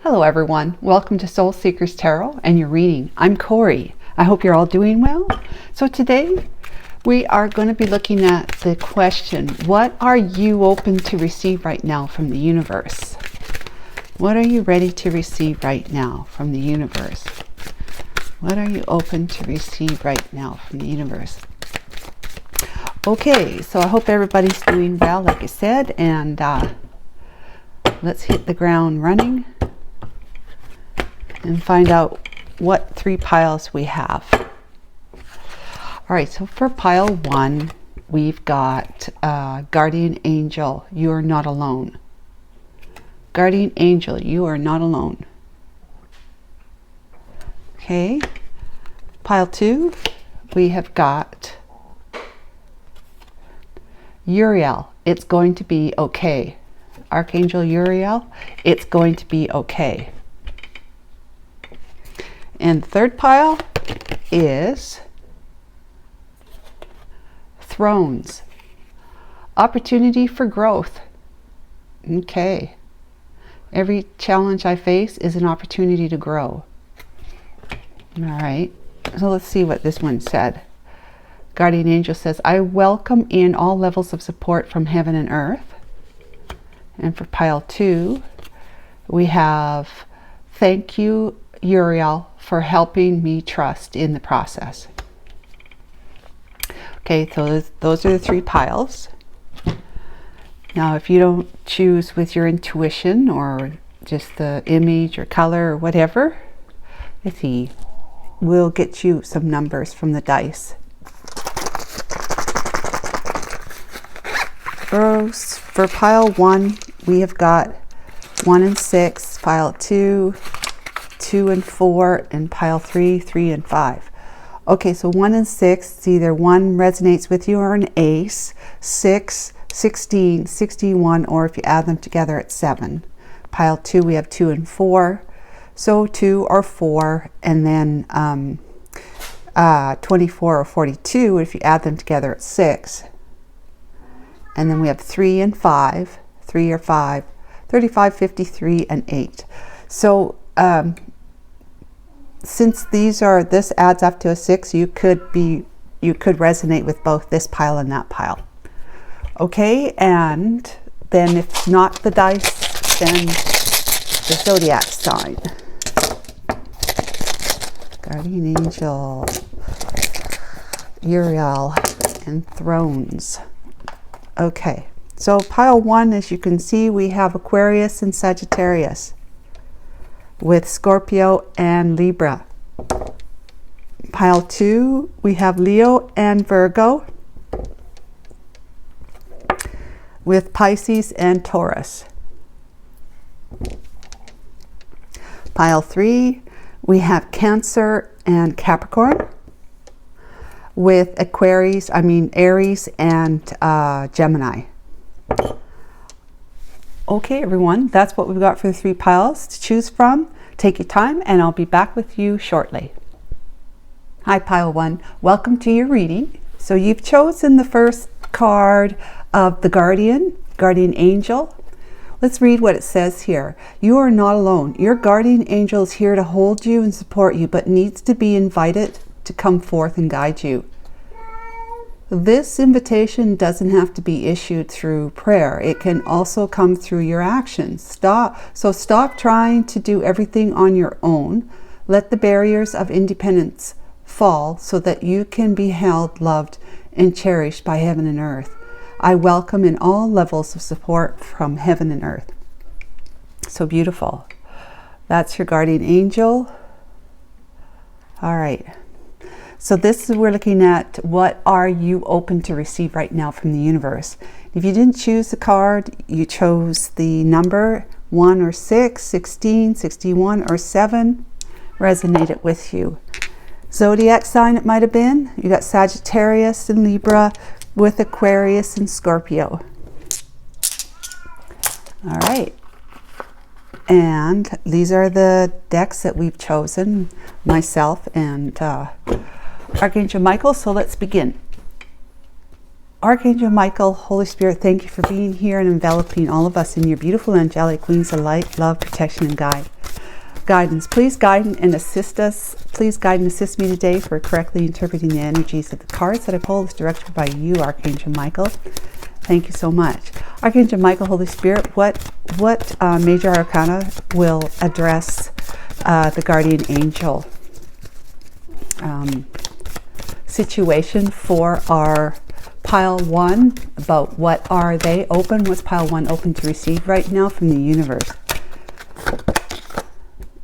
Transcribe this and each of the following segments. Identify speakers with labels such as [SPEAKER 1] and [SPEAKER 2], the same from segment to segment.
[SPEAKER 1] Hello everyone, welcome to Soul Seekers Tarot and your reading. I'm Corey. I hope you're all doing well. So today we are going to be looking at the question, what are you open to receive right now from the universe? What are you ready to receive right now from the universe? What are you open to receive right now from the universe? Okay, so I hope everybody's doing well, like I said, and let's hit the ground running and find out what three piles we have. All right, so for pile one, we've got Guardian Angel, you are not alone. Guardian Angel, you are not alone. Okay, pile two, we have got Uriel, it's going to be okay. Archangel Uriel, it's going to be okay. And the third pile is Thrones, opportunity for growth. Okay, every challenge I face is an opportunity to grow. All right, so let's see what this one said. Guardian Angel says, I welcome in all levels of support from heaven and earth. And for pile two, we have thank you, Uriel, for helping me trust in the process. Okay, so those are the three piles. Now, if you don't choose with your intuition or just the image or color or whatever, let's see, we'll get you some numbers from the dice. For pile one, we have got 1 and 6, pile 2, 2 and 4, and pile 3, 3 and 5. Okay, so 1 and 6, it's either 1 resonates with you or an ace, 6, 16, 61, or if you add them together, it's 7. Pile 2, we have 2 and 4, so 2 or 4, and then 24 or 42, if you add them together, it's 6. And then we have 3 and 5, 3 or 5, 35, 53, and 8. So since this adds up to a 6, you could resonate with both this pile and that pile. Okay, and then if it's not the dice, then the zodiac sign. Guardian Angel, Uriel, and Thrones. Okay, so pile one, as you can see, we have Aquarius and Sagittarius with Scorpio and Libra. Pile two, we have Leo and Virgo with Pisces and Taurus. Pile three, we have Cancer and Capricorn with Aries and Gemini. Okay, everyone, that's what we've got for the three piles to choose from. Take your time and I'll be back with you shortly. Hi, pile one, welcome to your reading. So you've chosen the first card of the Guardian Angel. Let's read what it says here. You are not alone. Your Guardian Angel is here to hold you and support you, but needs to be invited to come forth and guide you. This invitation doesn't have to be issued through prayer. It can also come through your actions. Stop trying to do everything on your own. Let the barriers of independence fall so that you can be held, loved, and cherished by heaven and earth. I welcome in all levels of support from heaven and earth. So beautiful. That's your Guardian Angel. All right. So this is, we're looking at what are you open to receive right now from the universe. If you didn't choose the card, you chose the number 1 or 6, 16, 61, or 7 resonated with you. Zodiac sign it might have been. You got Sagittarius and Libra with Aquarius and Scorpio. All right. And these are the decks that we've chosen, myself and Archangel Michael. So let's begin. Archangel Michael, Holy Spirit, thank you for being here and enveloping all of us in your beautiful angelic wings of light, love, protection, and guidance. Please guide and assist us. Please guide and assist me today for correctly interpreting the energies of the cards that I pull as directed by you, Archangel Michael. Thank you so much. Archangel Michael, Holy Spirit, what major arcana will address the guardian angel situation for our pile 1? About what are they open? What's pile 1 open to receive right now from the universe?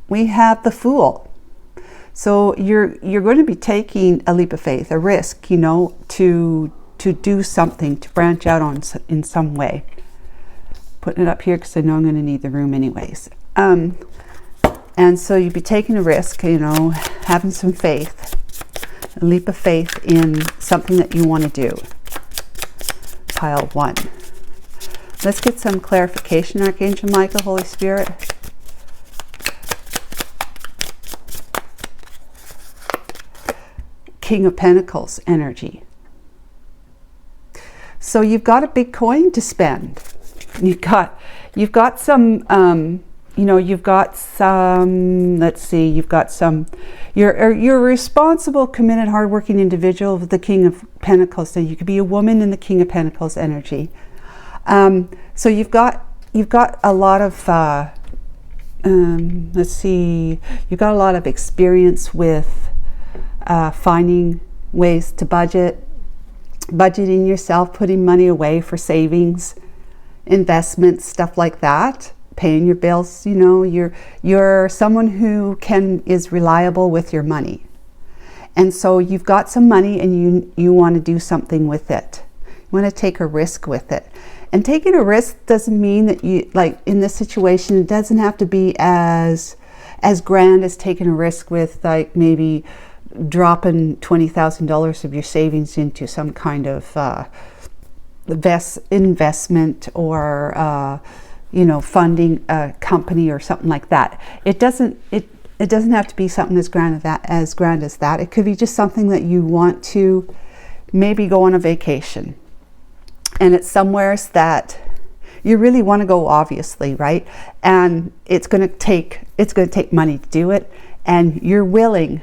[SPEAKER 1] We have the Fool. So you're going to be taking a leap of faith, a risk, you know, to do something, to branch out in some way. Putting it up here because I know I'm going to need the room anyways. And so you'd be taking a risk, you know, having some faith, a leap of faith in something that you want to do. Pile 1. Let's get some clarification, Archangel Michael, Holy Spirit. King of Pentacles energy. So you've got a big coin to spend. You've got some, you know, you've got some, let's see, you've got some, you're a responsible, committed, hardworking individual with the King of Pentacles. So you could be a woman in the King of Pentacles energy. So you've got a lot of, let's see, you've got a lot of experience with finding ways to budgeting yourself, putting money away for savings, investments, stuff like that, paying your bills. You know, you're someone who is reliable with your money, and so you've got some money and you want to do something with it. You want to take a risk with it, and taking a risk doesn't mean that you, like in this situation, it doesn't have to be as grand as taking a risk with, like, maybe dropping $20,000 of your savings into some kind of investment, or you know, funding a company or something like that. It doesn't have to be something as grand as that. It could be just something that you want to maybe go on a vacation, and it's somewhere that you really want to go, obviously, right? And it's going to take money to do it, and you're willing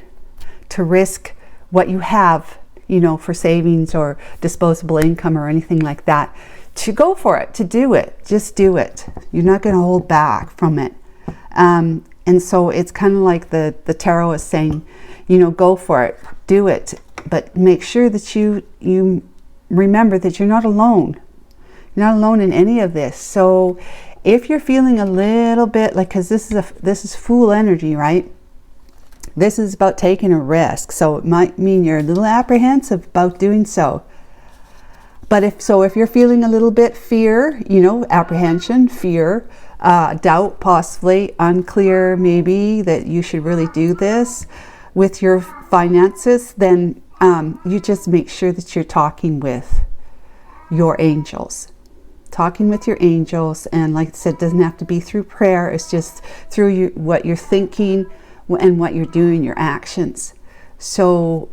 [SPEAKER 1] to risk what you have, you know, for savings or disposable income or anything like that, to go for it, to do it. Just do it. You're not going to hold back from it. And so it's kind of like the tarot is saying, you know, go for it, do it, but make sure that you remember that you're not alone. You're not alone in any of this. So if you're feeling a little bit like, because this is Fool energy, right? This is about taking a risk, so it might mean you're a little apprehensive about doing so. But if you're feeling a little bit fear, you know, apprehension, fear, doubt, possibly unclear, maybe that you should really do this with your finances, then you just make sure that you're talking with your angels. Talking with your angels, and like I said, it doesn't have to be through prayer. It's just through what you're thinking and what you're doing, your actions. So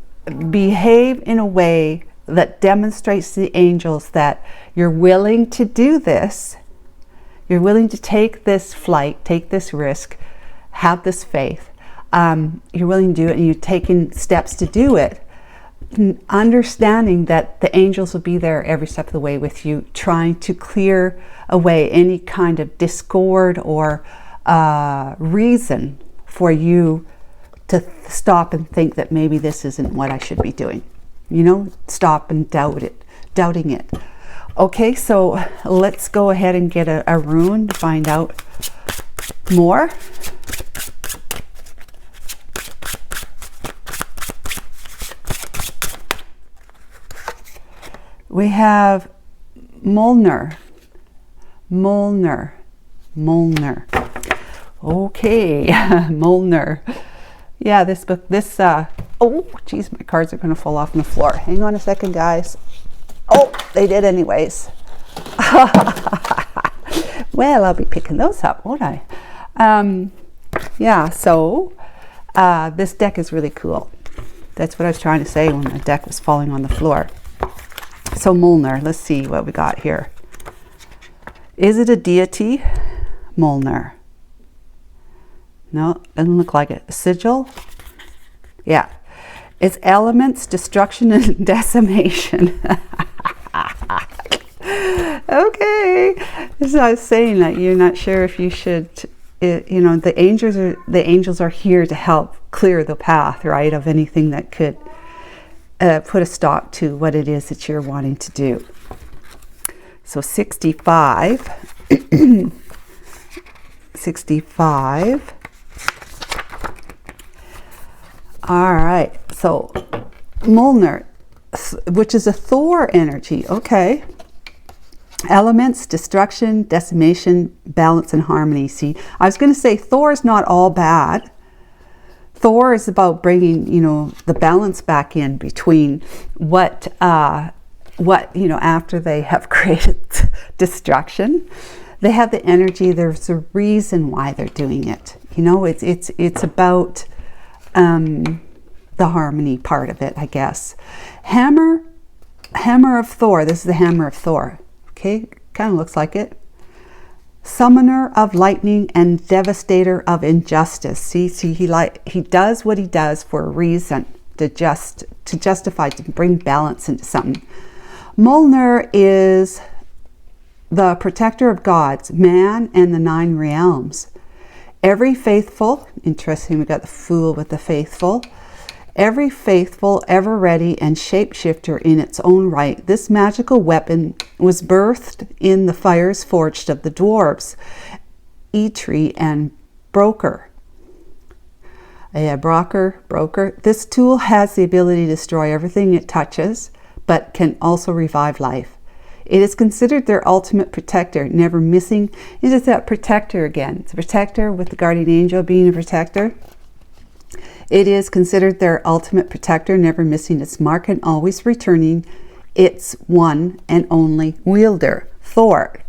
[SPEAKER 1] behave in a way that demonstrates to the angels that you're willing to do this. You're willing to take this flight, take this risk, have this faith. You're willing to do it, and you're taking steps to do it, understanding that the angels will be there every step of the way with you, trying to clear away any kind of discord or reason for you to stop and think that maybe this isn't what I should be doing. You know, stop and doubting it. Okay, so let's go ahead and get a rune to find out more. We have Molnar. Okay, Molnar. Yeah, this book, oh, geez, my cards are going to fall off on the floor. Hang on a second, guys. Oh, they did anyways. Well, I'll be picking those up, won't I? Yeah, so this deck is really cool. That's what I was trying to say when the deck was falling on the floor. So Molnar, let's see what we got here. Is it a deity? Molnar. No, doesn't look like it. Sigil? Yeah. It's elements, destruction, and decimation. Okay. So I was saying that you're not sure if you should, you know, the angels are here to help clear the path, right, of anything that could put a stop to what it is that you're wanting to do. So 65. 65. All right. So Molnar, which is a Thor energy. Okay. Elements, destruction, decimation, balance, and harmony. See, I was going to say Thor is not all bad. Thor is about bringing, you know, the balance back in between what, you know, after they have created destruction, they have the energy. There's a reason why they're doing it. You know, it's about the harmony part of it, I guess. Hammer of Thor. This is the hammer of Thor. Okay, kind of looks like it. Summoner of lightning and devastator of injustice. See, he does what he does for a reason, to justify, to bring balance into something. Molnar is the protector of gods, man, and the 9 realms. Every faithful, interesting, we got the Fool with the faithful. Every faithful, ever ready, and shapeshifter in its own right. This magical weapon was birthed in the fires forged of the dwarves, Eitri and Broker. Broker. This tool has the ability to destroy everything it touches, but can also revive life. It is considered their ultimate protector, never missing. It is that protector again. It's a protector with the guardian angel being a protector. It is considered their ultimate protector, never missing its mark and always returning its one and only wielder, Thor.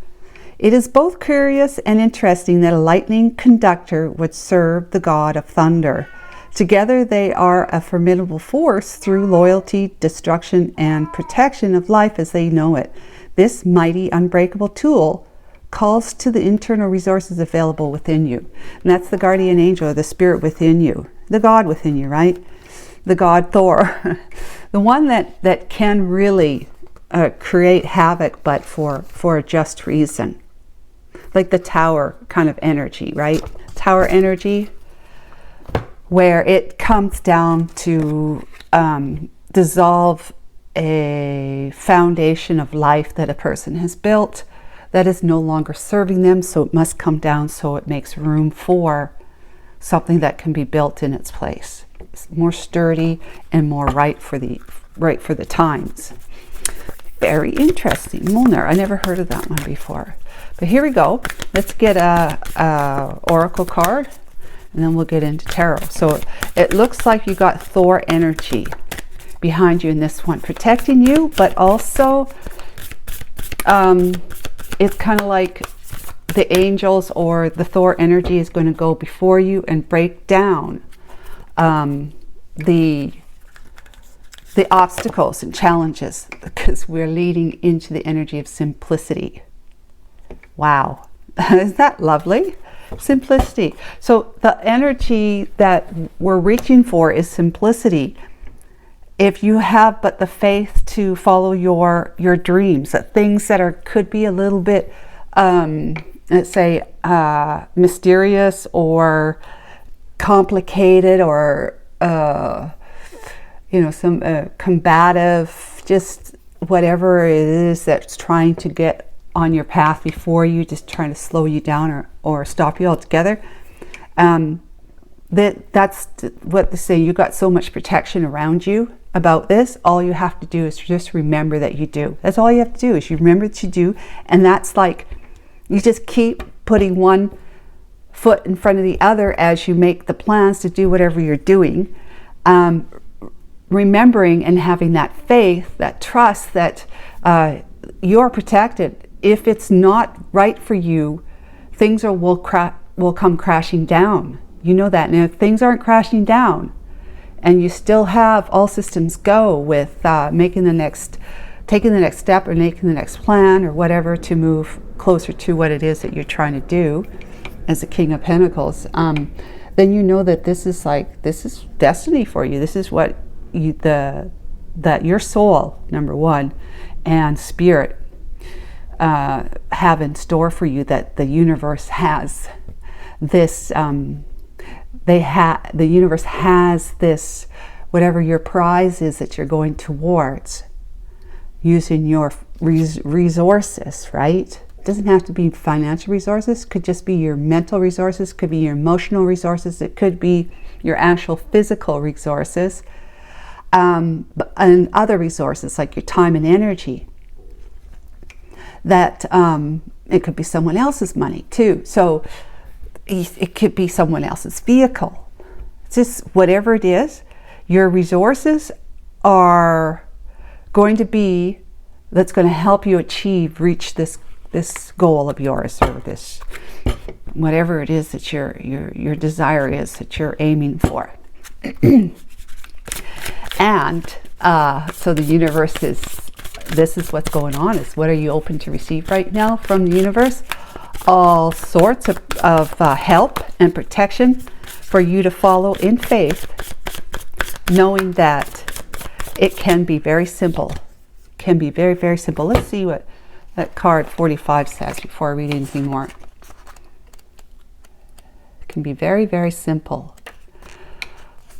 [SPEAKER 1] It is both curious and interesting that a lightning conductor would serve the god of thunder. Together they are a formidable force through loyalty, destruction, and protection of life as they know it. This mighty, unbreakable tool calls to the internal resources available within you. And that's the guardian angel, the spirit within you. The God within you, right? The God Thor. The one that can really create havoc, but for a just reason. Like the tower kind of energy, right? Tower energy, where it comes down to dissolve a foundation of life that a person has built that is no longer serving them, so it must come down so it makes room for something that can be built in its place. It's more sturdy and more right for the times. Very interesting. Molnar, I never heard of that one before. But here we go. Let's get a oracle card, and then we'll get into tarot. So it looks like you got Thor energy behind you in this one, protecting you, but also it's kind of like the angels or the Thor energy is going to go before you and break down the obstacles and challenges, because we're leading into the energy of simplicity. Wow. Isn't that lovely? Simplicity. So the energy that we're reaching for is simplicity. If you have but the faith to follow your dreams, that things that could be a little bit let's say mysterious or complicated or you know, some combative, just whatever it is that's trying to get on your path before you, just trying to slow you down or stop you altogether. That's what they say. You got so much protection around you about this. All you have to do is just remember that you do. That's all you have to do, is you remember that you do. And that's like, you just keep putting one foot in front of the other as you make the plans to do whatever you're doing. Remembering and having that faith, that trust that you're protected. If it's not right for you, things will come crashing down. You know that. And if things aren't crashing down and you still have all systems go with making the next taking the next step or making the next plan or whatever to move closer to what it is that you're trying to do as a King of Pentacles, then you know that this is destiny for you. This is what that your soul, number one, and spirit have in store for you, that the universe has this, the universe has this, whatever your prize is that you're going towards, using your resources, right? It doesn't have to be financial resources, could just be your mental resources, could be your emotional resources, it could be your actual physical resources, and other resources like your time and energy. That it could be someone else's money too. So it could be someone else's vehicle. It's just whatever it is, your resources are going to be, that's going to help you reach this goal of yours, or this, whatever it is that your desire is that you're aiming for. And so the universe is, this is what's going on, is what are you open to receive right now from the universe? All sorts of help and protection for you to follow in faith, knowing that it can be very simple. Can be very, very simple. Let's see what that card 45 says before I read anything more. It can be very, very simple.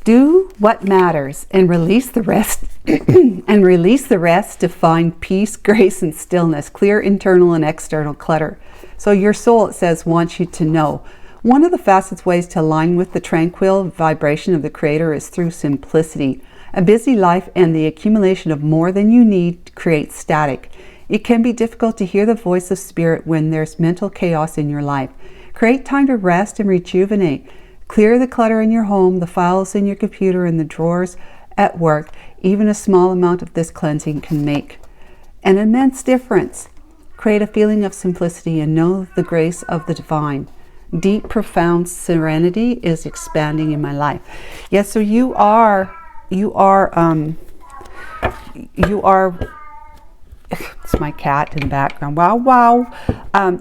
[SPEAKER 1] Do what matters and release the rest and release the rest to find peace, grace, and stillness. Clear internal and external clutter. So your soul, it says, wants you to know. One of the fastest ways to align with the tranquil vibration of the Creator is through simplicity. A busy life and the accumulation of more than you need creates static. It can be difficult to hear the voice of spirit when there's mental chaos in your life. Create time to rest and rejuvenate. Clear the clutter in your home, the files in your computer, and the drawers at work. Even a small amount of this cleansing can make an immense difference. Create a feeling of simplicity and know the grace of the divine. Deep, profound serenity is expanding in my life. Yes, so you are, it's my cat in the background. Wow, wow.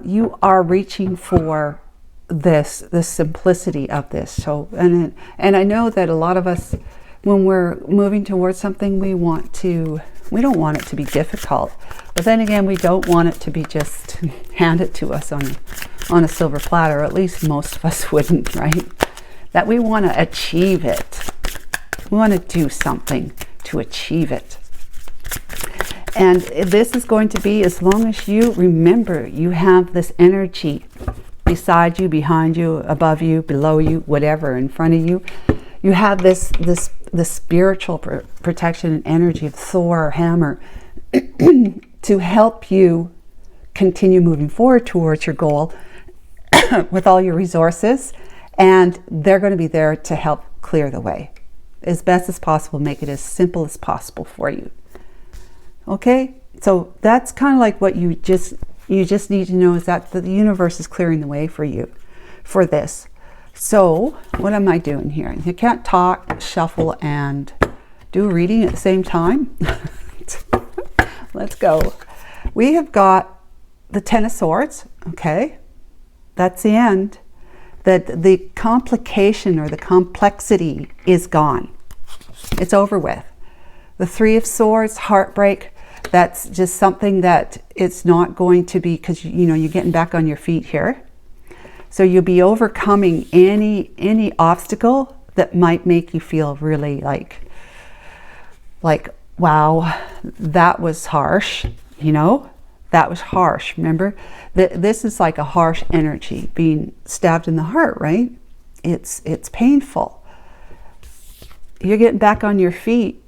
[SPEAKER 1] You are reaching for the simplicity of this. So, and I know that a lot of us, when we're moving towards something, we don't want it to be difficult, but then again, we don't want it to be just handed to us on a silver platter, or at least most of us wouldn't, right? That we want to achieve it. We want to do something to achieve it. And this is going to be, as long as you remember you have this energy beside you, behind you, above you, below you, whatever, in front of you. You have this spiritual protection and energy of Thor or hammer to help you continue moving forward towards your goal with all your resources, and they're going to be there to help clear the way as best as possible, make it as simple as possible for you. Okay, so that's kind of like what you just need to know, is that the universe is clearing the way for you for this. So what am I doing here? You can't talk, shuffle, and do a reading at the same time. Let's go. We have got the Ten of Swords. Okay, that's the end. That the complication or the complexity is gone. It's over with. The Three of Swords, heartbreak. That's just something that it's not going to be, because you're getting back on your feet here. So you'll be overcoming any obstacle that might make you feel really like wow, that was harsh. That was harsh. Remember, this is like a harsh energy being stabbed in the heart, right? It's painful. You're getting back on your feet,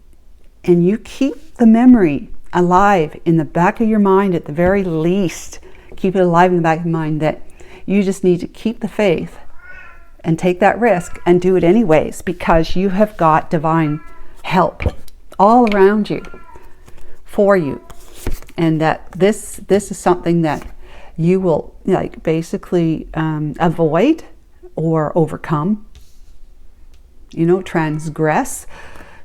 [SPEAKER 1] and you keep the memory alive in the back of your mind, at the very least. Keep it alive in the back of your mind that you just need to keep the faith and take that risk and do it anyways, because you have got divine help all around you for you. And that this is something that you will basically avoid or overcome, transgress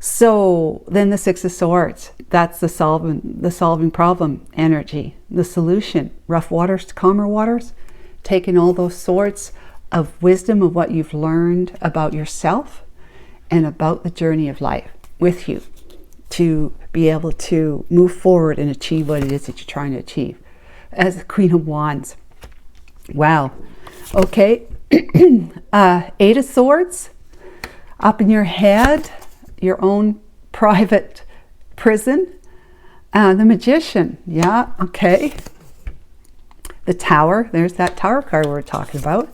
[SPEAKER 1] So then the Six of Swords, that's the solving problem energy, the solution, rough waters to calmer waters, taking all those swords of wisdom of what you've learned about yourself and about the journey of life with you to be able to move forward and achieve what it is that you're trying to achieve. As the Queen of Wands. Wow. Okay. Eight of Swords, up in your head, your own private prison. The Magician. Yeah, okay. The Tower. There's that Tower card we were talking about.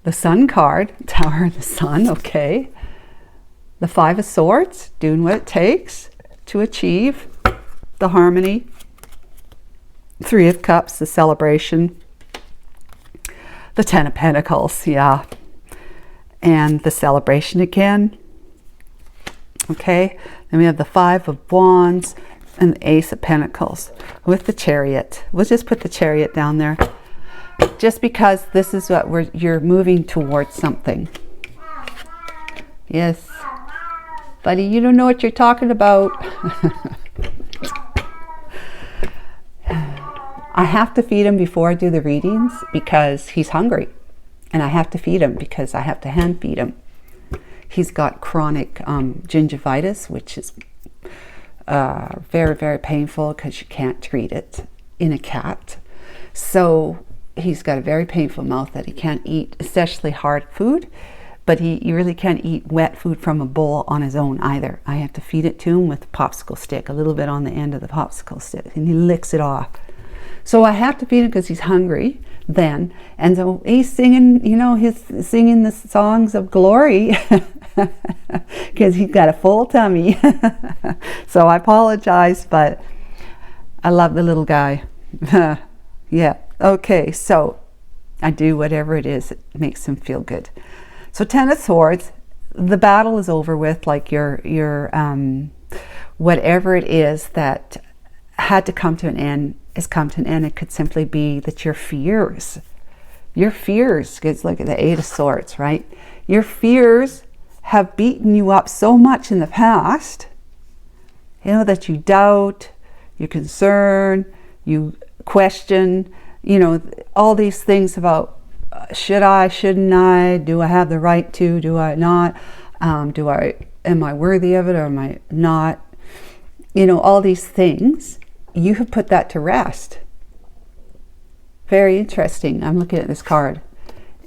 [SPEAKER 1] The Sun card. Tower and the Sun. Okay. The Five of Swords. Doing what it takes to achieve the harmony. Three of Cups. The celebration. The Ten of Pentacles. Yeah. And the celebration again. Okay. Then we have the Five of Wands and the Ace of Pentacles with the Chariot. We'll just put the Chariot down there just because this is what you're moving towards something. Yes. Buddy, you don't know what you're talking about. I have to feed him before I do the readings because he's hungry. And I have to feed him because I have to hand feed him. He's got chronic gingivitis, which is very, very painful because you can't treat it in a cat. So he's got a very painful mouth that he can't eat, especially hard food. But he really can't eat wet food from a bowl on his own either. I have to feed it to him with a popsicle stick, a little bit on the end of the popsicle stick, and he licks it off. So I have to feed him because he's hungry then. And so he's singing, you know, he's singing the songs of glory because he's got a full tummy. So I apologize, but I love the little guy. Yeah. Okay. So I do whatever it is that makes him feel good. So Ten of Swords, the battle is over with, like your whatever it is that had to come to an end has come to an end. It could simply be that your fears, because look at the Eight of Swords, right? Your fears have beaten you up so much in the past, you know, that you doubt, you concern, you question, you know, all these things about should I, shouldn't I, do I have the right to, do I not, am I worthy of it or am I not, you know, all these things. You have put that to rest. Very interesting. I'm looking at this card,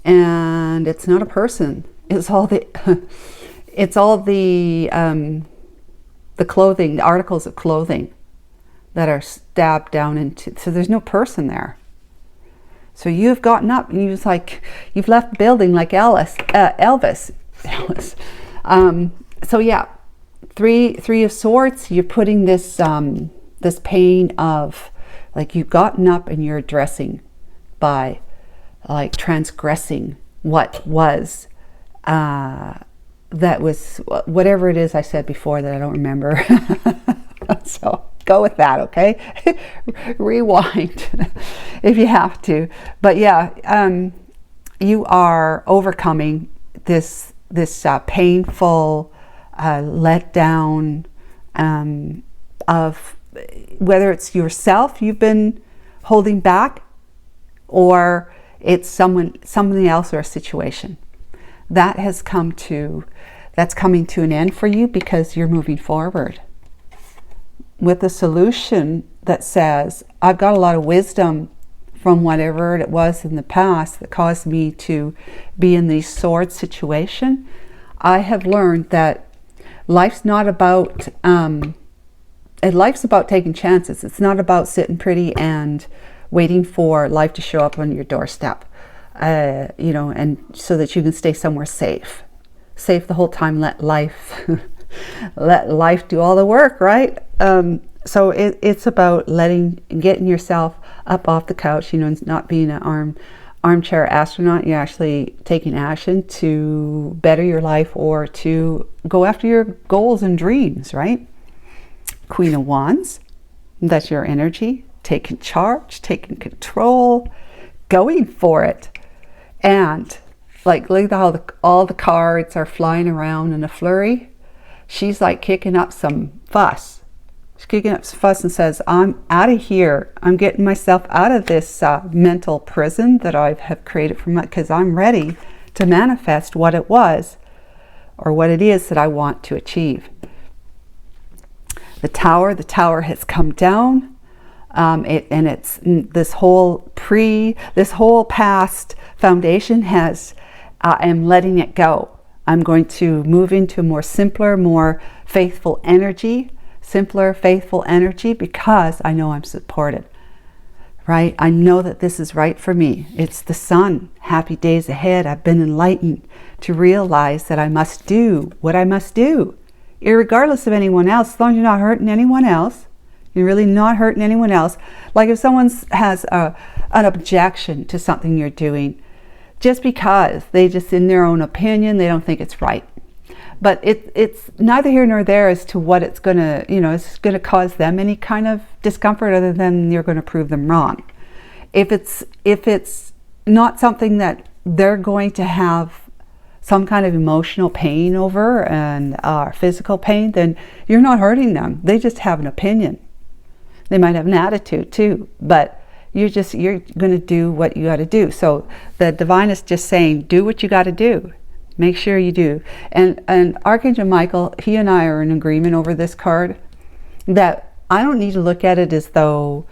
[SPEAKER 1] and it's not a person. It's all the, clothing, the articles of clothing that are stabbed down into. So there's no person there. So you've gotten up and you've left the building like Elvis. So yeah, three of Swords. You're putting this. This pain of, like, you've gotten up and you're addressing by, like, transgressing what was, that was, whatever it is I said before that I don't remember. So go with that, okay? Rewind if you have to. But yeah, you are overcoming this painful letdown of whether it's yourself you've been holding back or it's something else or a situation that's coming to an end for you because you're moving forward with a solution that says, I've got a lot of wisdom from whatever it was in the past that caused me to be in these sword situation. I have learned that life's not about life's about taking chances. It's not about sitting pretty and waiting for life to show up on your doorstep, you know, and so that you can stay somewhere safe the whole time. Let life do all the work, right? So it's about getting yourself up off the couch, you know, and not being an armchair astronaut. You're actually taking action to better your life or to go after your goals and dreams, right? Queen of Wands, that's your energy, taking charge, taking control, going for it. And like, look at how all the cards are flying around in a flurry. she's like kicking up some fuss. She's kicking up some fuss and says, I'm out of here. I'm getting myself out of this mental prison that I have created for because I'm ready to manifest what it was or what it is that I want to achieve. The tower has come down. And it's this whole past foundation has, I'm letting it go. I'm going to move into a more simpler, more faithful energy, because I know I'm supported, right? I know that this is right for me. It's the sun. Happy days ahead. I've been enlightened to realize that I must do what I must do, irregardless of anyone else, as long as you're not hurting anyone else. You're really not hurting anyone else. Like if someone has an objection to something you're doing, just because they just, in their own opinion, they don't think it's right. But it's neither here nor there as to what it's going to, it's going to cause them any kind of discomfort other than you're going to prove them wrong. If it's not something that they're going to have some kind of emotional pain over and physical pain, then you're not hurting them. They just have an opinion. They might have an attitude too, but you're going to do what you got to do. So the divine is just saying, do what you got to do. Make sure you do. And Archangel Michael, he and I are in agreement over this card that I don't need to look at it as though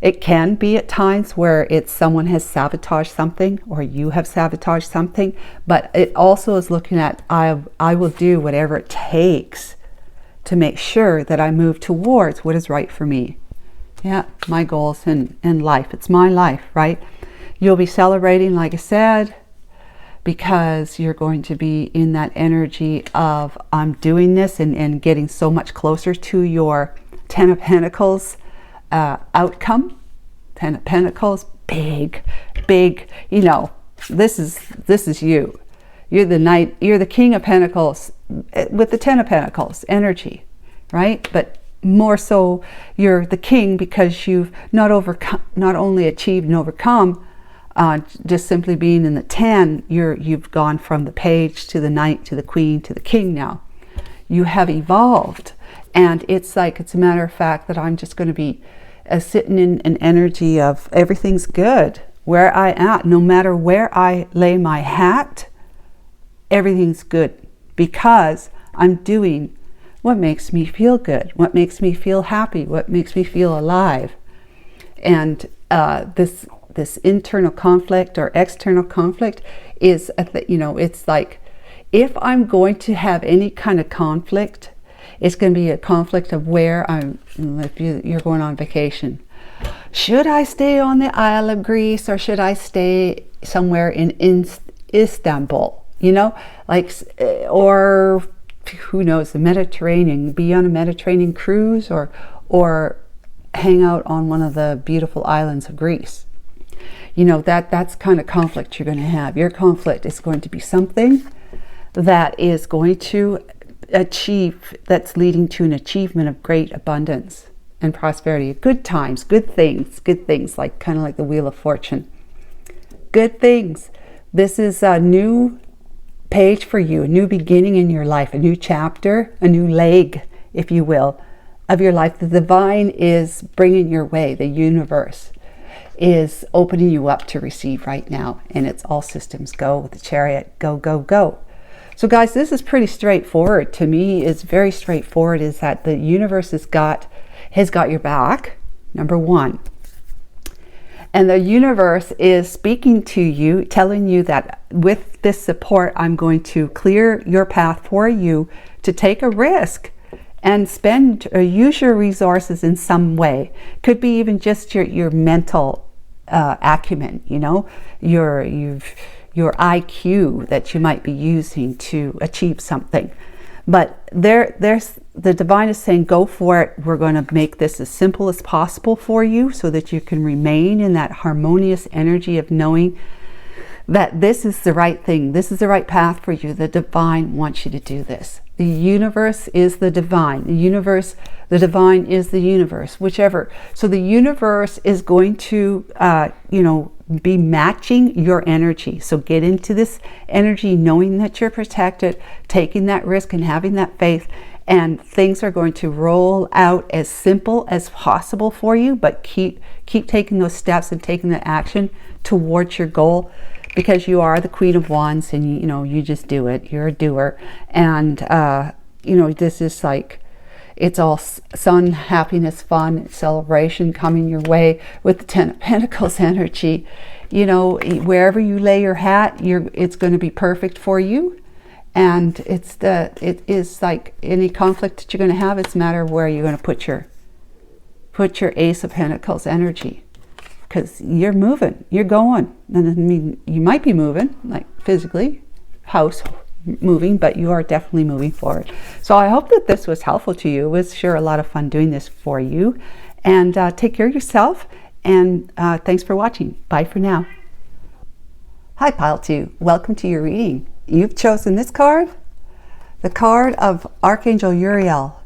[SPEAKER 1] it can be at times where it's someone has sabotaged something or you have sabotaged something, but it also is looking at I will do whatever it takes to make sure that I move towards what is right for me. Yeah, my goals in life. It's my life, right? You'll be celebrating, like I said, because you're going to be in that energy of I'm doing this and getting so much closer to your Ten of Pentacles outcome. Ten of Pentacles, big, this is you. You're the knight, you're the King of Pentacles with the Ten of Pentacles energy, right? But more so, you're the king because you've not only achieved and overcome just simply being in the 10, you've gone from the page to the knight to the queen to the king now. You have evolved, and it's a matter of fact that I'm just going to be sitting in an energy of everything's good where I at, no matter where I lay my hat, everything's good because I'm doing what makes me feel good, what makes me feel happy, what makes me feel alive. And this internal conflict or external conflict is, it's like, if I'm going to have any kind of conflict, it's going to be a conflict of where if you're going on vacation. Should I stay on the Isle of Greece or should I stay somewhere in Istanbul? Or who knows, the Mediterranean, be on a Mediterranean cruise or hang out on one of the beautiful islands of Greece. That's kind of conflict you're going to have. Your conflict is going to be something that is going to achieve, that's leading to an achievement of great abundance and prosperity, good times, good things, like kind of like the Wheel of Fortune. Good things. This is a new page for you, a new beginning in your life, a new chapter, a new leg, if you will, of your life. The divine is bringing your way. The universe is opening you up to receive right now, and it's all systems go with the Chariot. Go, go, go. So guys, this is pretty straightforward. To me, it's very straightforward, is that the universe has got your back, number one. And the universe is speaking to you, telling you that with this support, I'm going to clear your path for you to take a risk and spend or use your resources in some way. Could be even just your mental acumen, your IQ that you might be using to achieve something. But there's the divine is saying, go for it. We're going to make this as simple as possible for you so that you can remain in that harmonious energy of knowing that this is the right thing. This is the right path for you. The divine wants you to do this. The universe is the divine. The divine is the universe, whichever. So the universe is going to, be matching your energy. So get into this energy knowing that you're protected, taking that risk and having that faith, and things are going to roll out as simple as possible for you, but keep taking those steps and taking the action towards your goal, because you are the Queen of Wands, and you know, you just do it. You're a doer, and you know, this is like, it's all sun, happiness, fun, celebration coming your way with the Ten of Pentacles energy. You know, wherever you lay your hat, it's going to be perfect for you. And it is like any conflict that you're going to have, it's a matter of where you're going to put your Ace of Pentacles energy, because you're moving, you're going. And I mean, you might be moving, like physically, house moving, but you are definitely moving forward. So I hope that this was helpful to you. It was sure a lot of fun doing this for you. And take care of yourself. And thanks for watching. Bye for now. Hi, Pile 2. Welcome to your reading. You've chosen this card, the card of Archangel Uriel.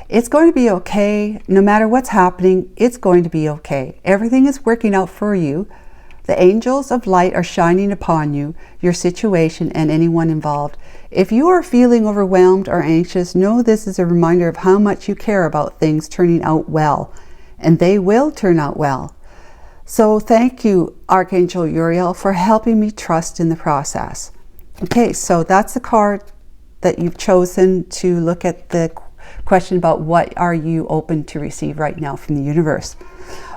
[SPEAKER 1] It's going to be okay. No matter what's happening, it's going to be okay. Everything is working out for you. The angels of light are shining upon you, your situation, and anyone involved. If you are feeling overwhelmed or anxious, know this is a reminder of how much you care about things turning out well, and they will turn out well. So thank you, Archangel Uriel, for helping me trust in the process. Okay, so that's the card that you've chosen to look at the question about what are you open to receive right now from the universe.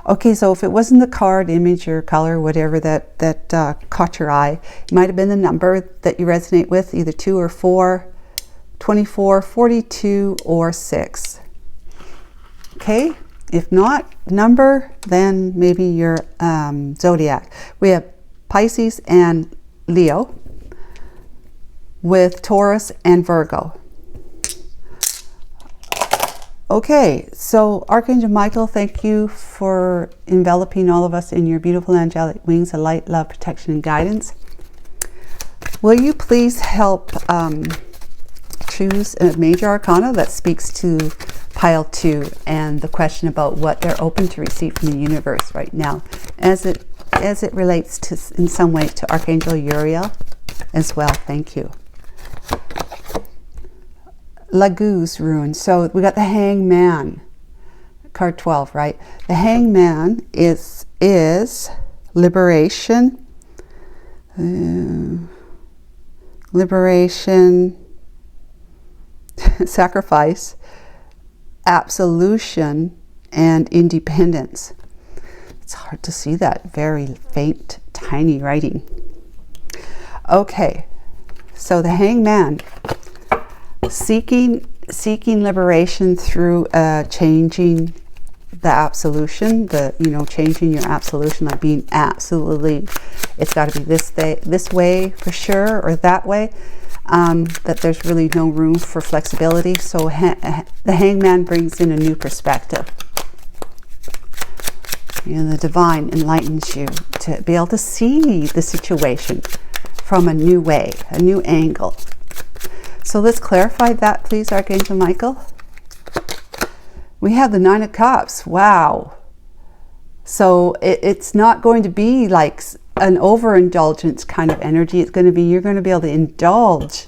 [SPEAKER 1] Okay, so if it wasn't the card, image, or color, whatever that caught your eye, it might have been the number that you resonate with, either 2 or 4, 24, 42, or 6. Okay, if not number, then maybe your zodiac. We have Pisces and Leo, with Taurus and Virgo. Okay, so Archangel Michael, thank you for enveloping all of us in your beautiful angelic wings of light, love, protection, and guidance. Will you please help choose a major arcana that speaks to Pile 2 and the question about what they're open to receive from the universe right now, as it relates to, in some way, to Archangel Uriel as well. Thank you. Laguz rune. So we got the Hangman, card 12, right? The Hangman is liberation, sacrifice, absolution, and independence. It's hard to see that very faint, tiny writing. Okay, so the Hangman, seeking liberation through changing the absolution, changing your absolution, like being absolutely, it's got to be this way for sure, or that way, that there's really no room for flexibility. So the Hangman brings in a new perspective. The divine enlightens you to be able to see the situation from a new way, a new angle. So let's clarify that, please, Archangel Michael. We have the 9 of Cups. Wow. So it's not going to be like an overindulgence kind of energy. It's going to be, you're going to be able to indulge,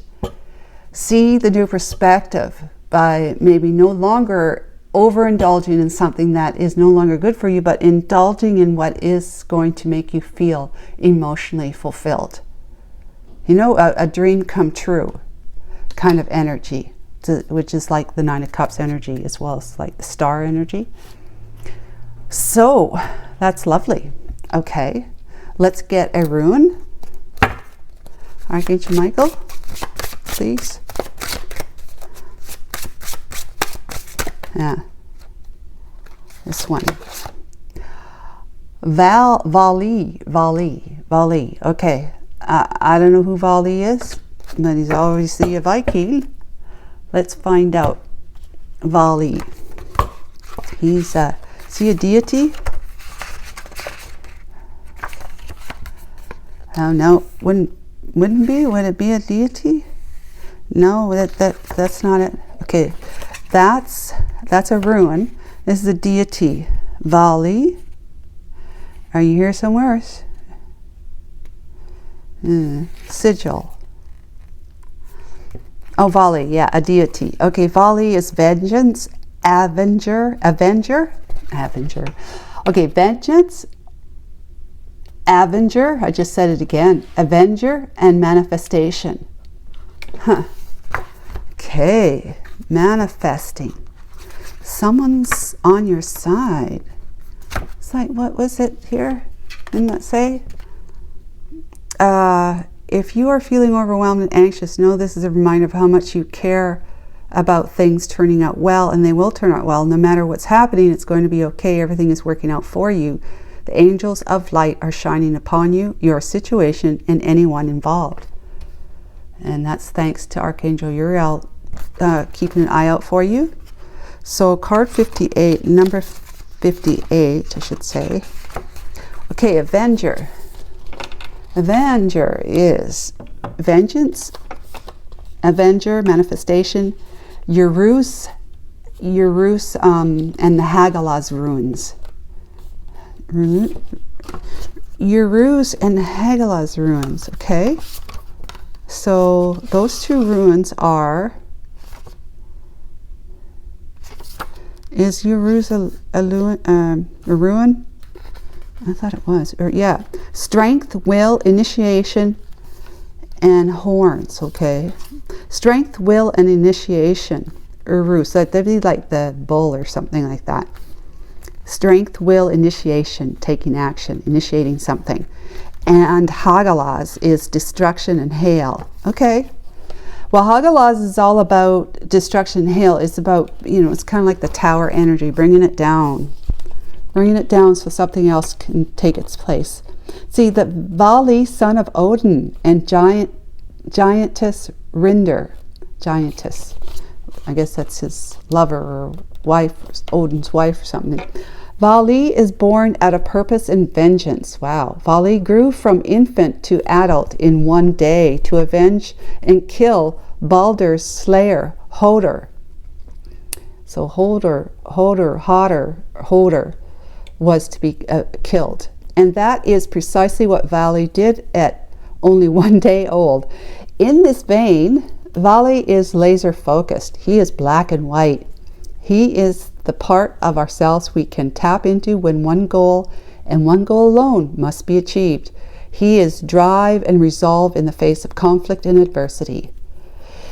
[SPEAKER 1] see the new perspective by maybe no longer overindulging in something that is no longer good for you, but indulging in what is going to make you feel emotionally fulfilled. A dream come true kind of energy, which is like the 9 of Cups energy, as well as like the star energy. So that's lovely. Okay, let's get a rune. Archangel Michael, please. Yeah, this one. Vali. Okay, I don't know who Vali is, but he's obviously a Viking. Let's find out. Vali. Is he a deity? Oh no, wouldn't be. Would it be a deity? No, that's not it. Okay, that's a rune. This is a deity. Vali. Are you here somewhere? Sigil. Oh, Vali, yeah, a deity. Okay, Vali is vengeance, avenger. Okay, vengeance, avenger, I just said it again, avenger, and manifestation. Huh. Okay, manifesting. Someone's on your side. It's like, what was it here? Didn't that say? If you are feeling overwhelmed and anxious, know this is a reminder of how much you care about things turning out well, and they will turn out well. No matter what's happening, it's going to be okay. Everything is working out for you. The angels of light are shining upon you, your situation, and anyone involved. And that's thanks to Archangel Uriel keeping an eye out for you. So card 58, number 58, I should say. Okay, Avenger. Avenger is vengeance, avenger, manifestation, Urus, and the Hagalaz runes. Urus and the Hagalaz runes, okay? So those two runes are, is Urus a ruin? I thought it was. Or yeah, strength, will, initiation, and horns. Okay, strength, will, and initiation. Urus. So that'd be like the bull or something like that. Strength, will, initiation, taking action, initiating something. And Hagalaz is destruction and hail. Okay. Well, Hagalaz is all about destruction and hail. It's about, you know, it's kind of like the tower energy, bringing it down. Bringing it down so something else can take its place. See, the Vali, son of Odin, and giantess Rinder. Giantess. I guess that's his lover or wife, Odin's wife or something. Vali is born out of purpose and vengeance. Wow. Vali grew from infant to adult in one day to avenge and kill Baldur's slayer, Hoder. So Hoder was to be killed. And that is precisely what Vali did at only one day old. In this vein, Vali is laser focused. He is black and white. He is the part of ourselves we can tap into when one goal, and one goal alone, must be achieved. He is drive and resolve in the face of conflict and adversity.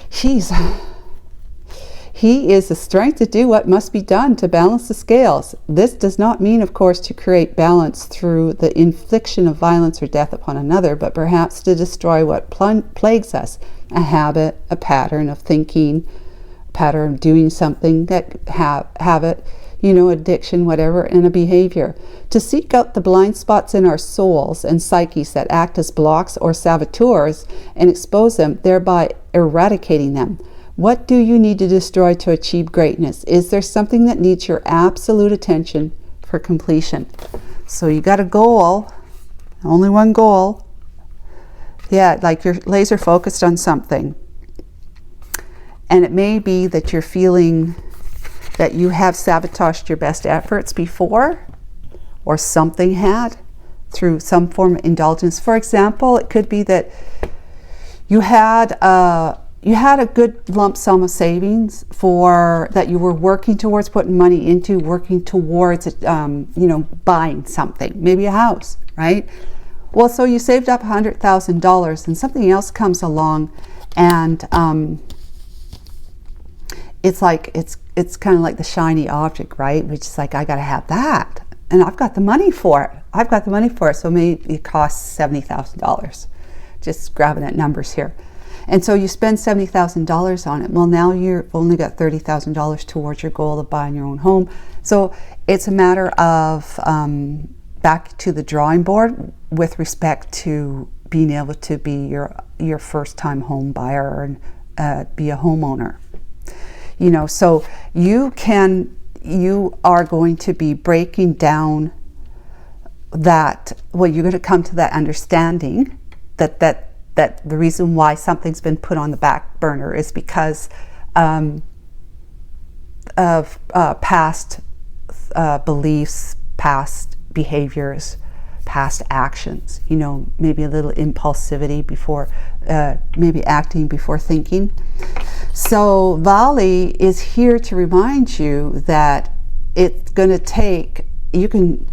[SPEAKER 1] He is the strength to do what must be done to balance the scales. This does not mean, of course, to create balance through the infliction of violence or death upon another, but perhaps to destroy what plagues us, a habit, a pattern of thinking, a pattern of doing something, that habit, you know, addiction, whatever, and a behavior. To seek out the blind spots in our souls and psyches that act as blocks or saboteurs and expose them, thereby eradicating them. What do you need to destroy to achieve greatness? Is there something that needs your absolute attention for completion? So you got a goal, only one goal. Yeah, like you're laser focused on something. And it may be that you're feeling that you have sabotaged your best efforts before, or something had, through some form of indulgence. For example, it could be that you had a good lump sum of savings that you were working towards, putting money into, working towards, buying something, maybe a house, right? Well, so you saved up $100,000 and something else comes along, and it's kind of like the shiny object, right? Which is like, I got to have that, and I've got the money for it. So maybe it costs $70,000. Just grabbing at numbers here. And so you spend $70,000 on it. Well, now you've only got $30,000 towards your goal of buying your own home. So it's a matter of back to the drawing board with respect to being able to be your first time home buyer and be a homeowner. You know, so you are going to be breaking down that, well, you're going to come to that understanding that the reason why something's been put on the back burner is because of past beliefs, past behaviors past actions, you know, maybe a little impulsivity before, maybe acting before thinking. So Vali is here to remind you that it's going to take, you can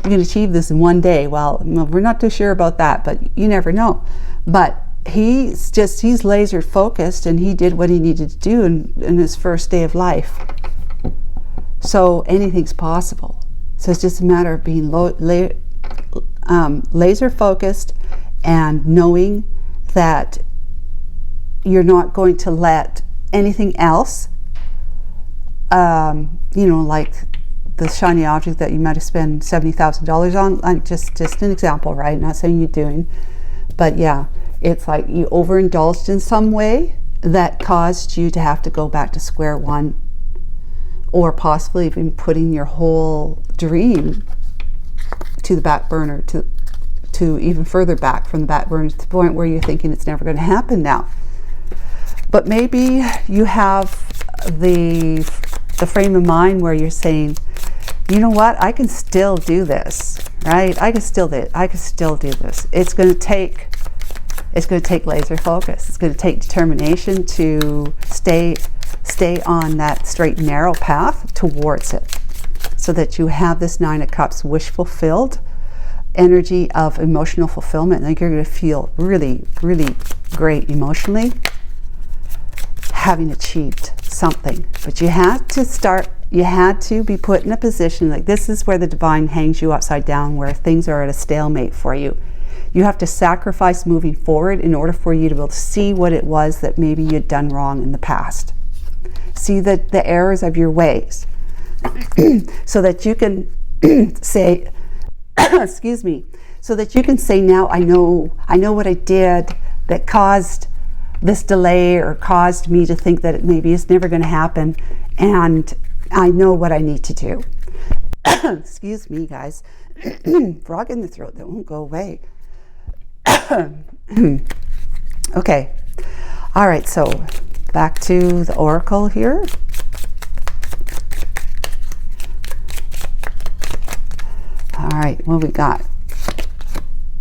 [SPEAKER 1] achieve this in one day. Well, we're not too sure about that, but you never know. But he's laser focused, and he did what he needed to do in his first day of life. So anything's possible. So it's just a matter of being laser focused and knowing that you're not going to let anything else, you know, like the shiny object that you might have spent $70,000 on, just an example, right? Not saying you're doing, but yeah, it's like you overindulged in some way that caused you to have to go back to square one, or possibly even putting your whole dream to the back burner, to even further back from the back burner, to the point where you're thinking it's never going to happen now. But maybe you have the frame of mind where you're saying, you know what, I can still do this, right? I can still do this. It's going to take laser focus. It's going to take determination to stay on that straight and narrow path towards it, so that you have this Nine of Cups wish fulfilled energy of emotional fulfillment. Like you're going to feel really, really great emotionally, having achieved something. But you had to be put in a position, like this is where the divine hangs you upside down, where things are at a stalemate for you. You have to sacrifice moving forward in order for you to be able to see what it was that maybe you'd done wrong in the past. See the errors of your ways, so that you can say, excuse me, so that you can say, now I know what I did that caused this delay, or caused me to think that maybe it's never going to happen, and I know what I need to do. Excuse me, guys. Frog in the throat that won't go away. Okay. All right, so back to the oracle here. All right, what we got?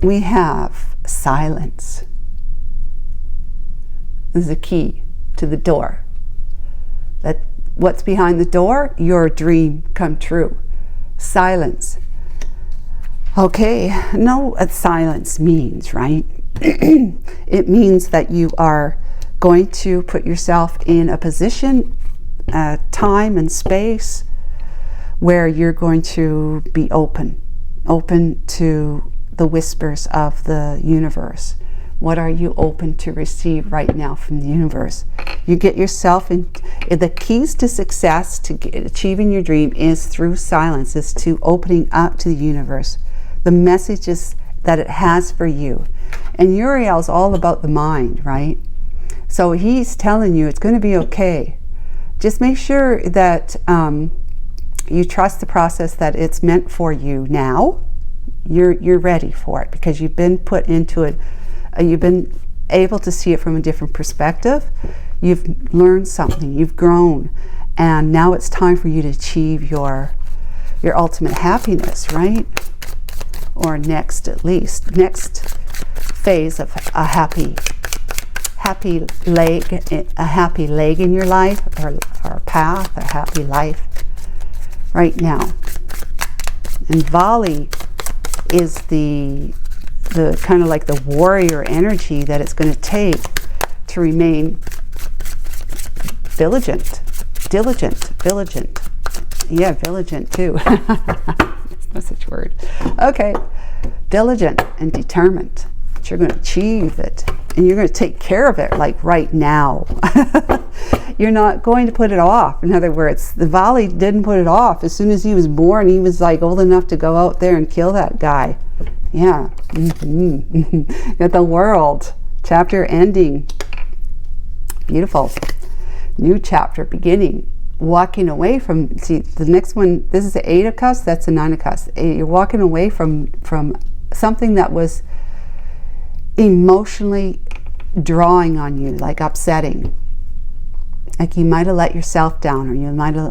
[SPEAKER 1] We have silence. This is a key to the door. That what's behind the door? Your dream come true. Silence. Okay, know what silence means, right? It means that you are going to put yourself in a position, time and space, where you're going to be open to the whispers of the universe. What are you open to receive right now from the universe? You get yourself in. The keys to success, to achieving your dream, is through silence, is to opening up to the universe, the messages that it has for you. And Uriel's all about the mind, right? So he's telling you it's going to be okay. Just make sure that you trust the process, that it's meant for you now. You're ready for it, because you've been put into it. You've been able to see it from a different perspective. You've learned something. You've grown, and now it's time for you to achieve your ultimate happiness, right? Or next phase of a happy leg in your life, or path, a happy life right now. And Vali is the kind of like the warrior energy that it's going to take to remain diligent. Yeah, vigilant too. It's no such word. Okay, diligent and determined. But you're going to achieve it, and you're going to take care of it, like right now. You're not going to put it off. In other words, the Vali didn't put it off. As soon as he was born, he was like old enough to go out there and kill that guy. Yeah. Got the World. Chapter ending. Beautiful. New chapter beginning. Walking away from, see, the next one, this is the 8 of Cups, that's the 9 of Cups. You're walking away from something that was emotionally drawing on you, like upsetting. Like you might have let yourself down,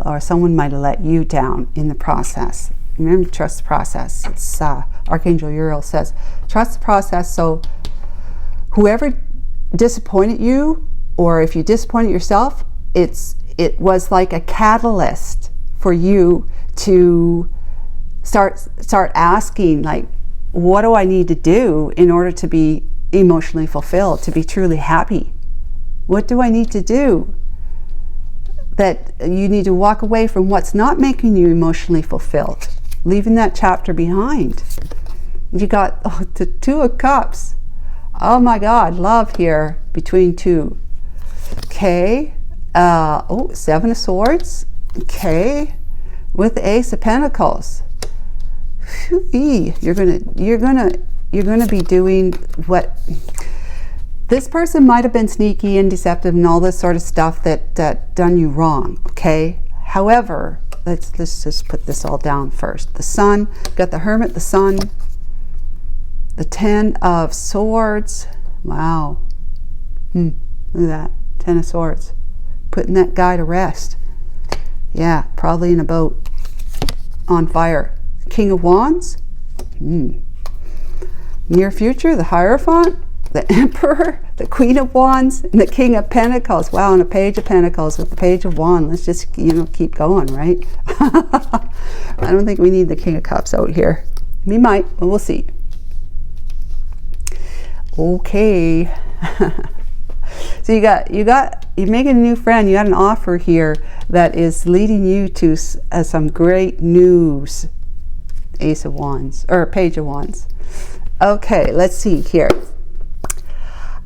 [SPEAKER 1] or someone might have let you down in the process. Remember, trust the process. It's Archangel Uriel says, trust the process. So whoever disappointed you, or if you disappointed yourself, it was like a catalyst for you to start asking, like, what do I need to do in order to be emotionally fulfilled, to be truly happy? What do I need to do? That you need to walk away from what's not making you emotionally fulfilled, leaving that chapter behind. You got the Two of Cups. Oh my God, love here between two. Okay. Seven of Swords. Okay. With the Ace of Pentacles. You're gonna be doing what this person might have been sneaky and deceptive and all this sort of stuff that done you wrong. Okay. However, let's just put this all down first. The Sun, got the Hermit, the Sun, the Ten of Swords. Wow. Look at that. Ten of Swords. Putting that guy to rest. Yeah, probably in a boat on fire. King of Wands. Near future, the Hierophant, the Emperor, the Queen of Wands, and the King of Pentacles. Wow, and a Page of Pentacles with the Page of Wands. Let's just, keep going, right? I don't think we need the King of Cups out here. We might, but we'll see. Okay. So you're making a new friend. You got an offer here that is leading you to some great news. Ace of Wands, or Page of Wands. Okay, let's see here.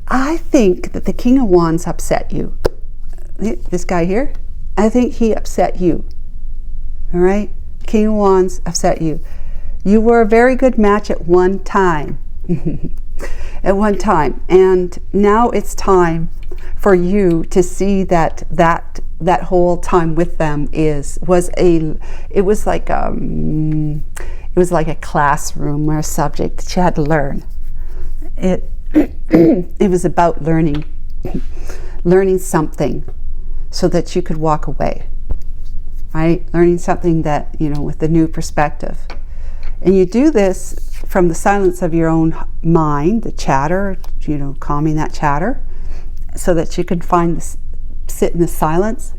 [SPEAKER 1] I think that the King of Wands upset you. This guy here, I think he upset you. All right? King of Wands upset you. You were a very good match at one time. At one time. And now it's time for you to see that whole time with them was like a classroom or a subject that you had to learn. It was about learning something so that you could walk away, right? Learning something that, with a new perspective. And you do this from the silence of your own mind, the chatter, calming that chatter, so that you can sit in the silence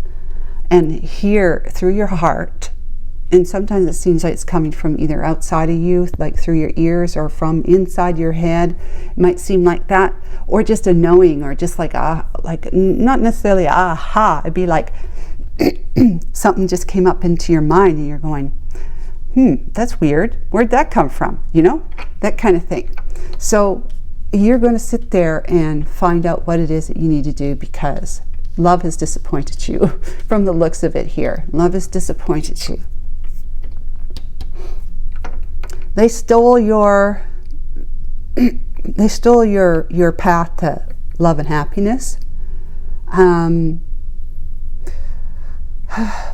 [SPEAKER 1] and hear through your heart. And sometimes it seems like it's coming from either outside of you, like through your ears, or from inside your head. It might seem like that, or just a knowing, or just like not necessarily aha. It'd be like something just came up into your mind, and you're going, that's weird. Where'd that come from? That kind of thing. So you're going to sit there and find out what it is that you need to do, because love has disappointed you. From the looks of it here, love has disappointed you. They stole your path to love and happiness.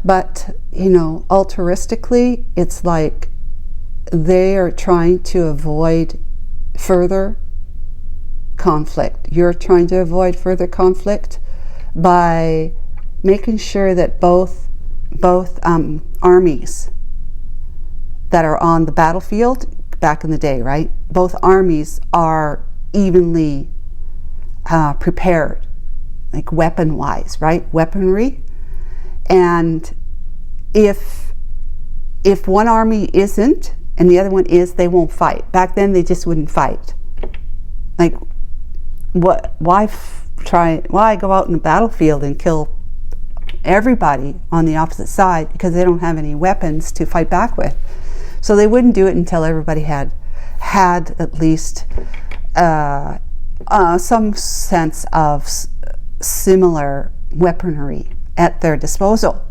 [SPEAKER 1] But, altruistically, it's like they are trying to avoid further conflict. You're trying to avoid further conflict by making sure that both armies that are on the battlefield back in the day, right? Both armies are evenly prepared, like weapon-wise, right? Weaponry. And if one army isn't and the other one is, they won't fight. Back then they just wouldn't fight. Like, why go out in the battlefield and kill everybody on the opposite side, because they don't have any weapons to fight back with. So they wouldn't do it until everybody had at least some sense of similar weaponry at their disposal.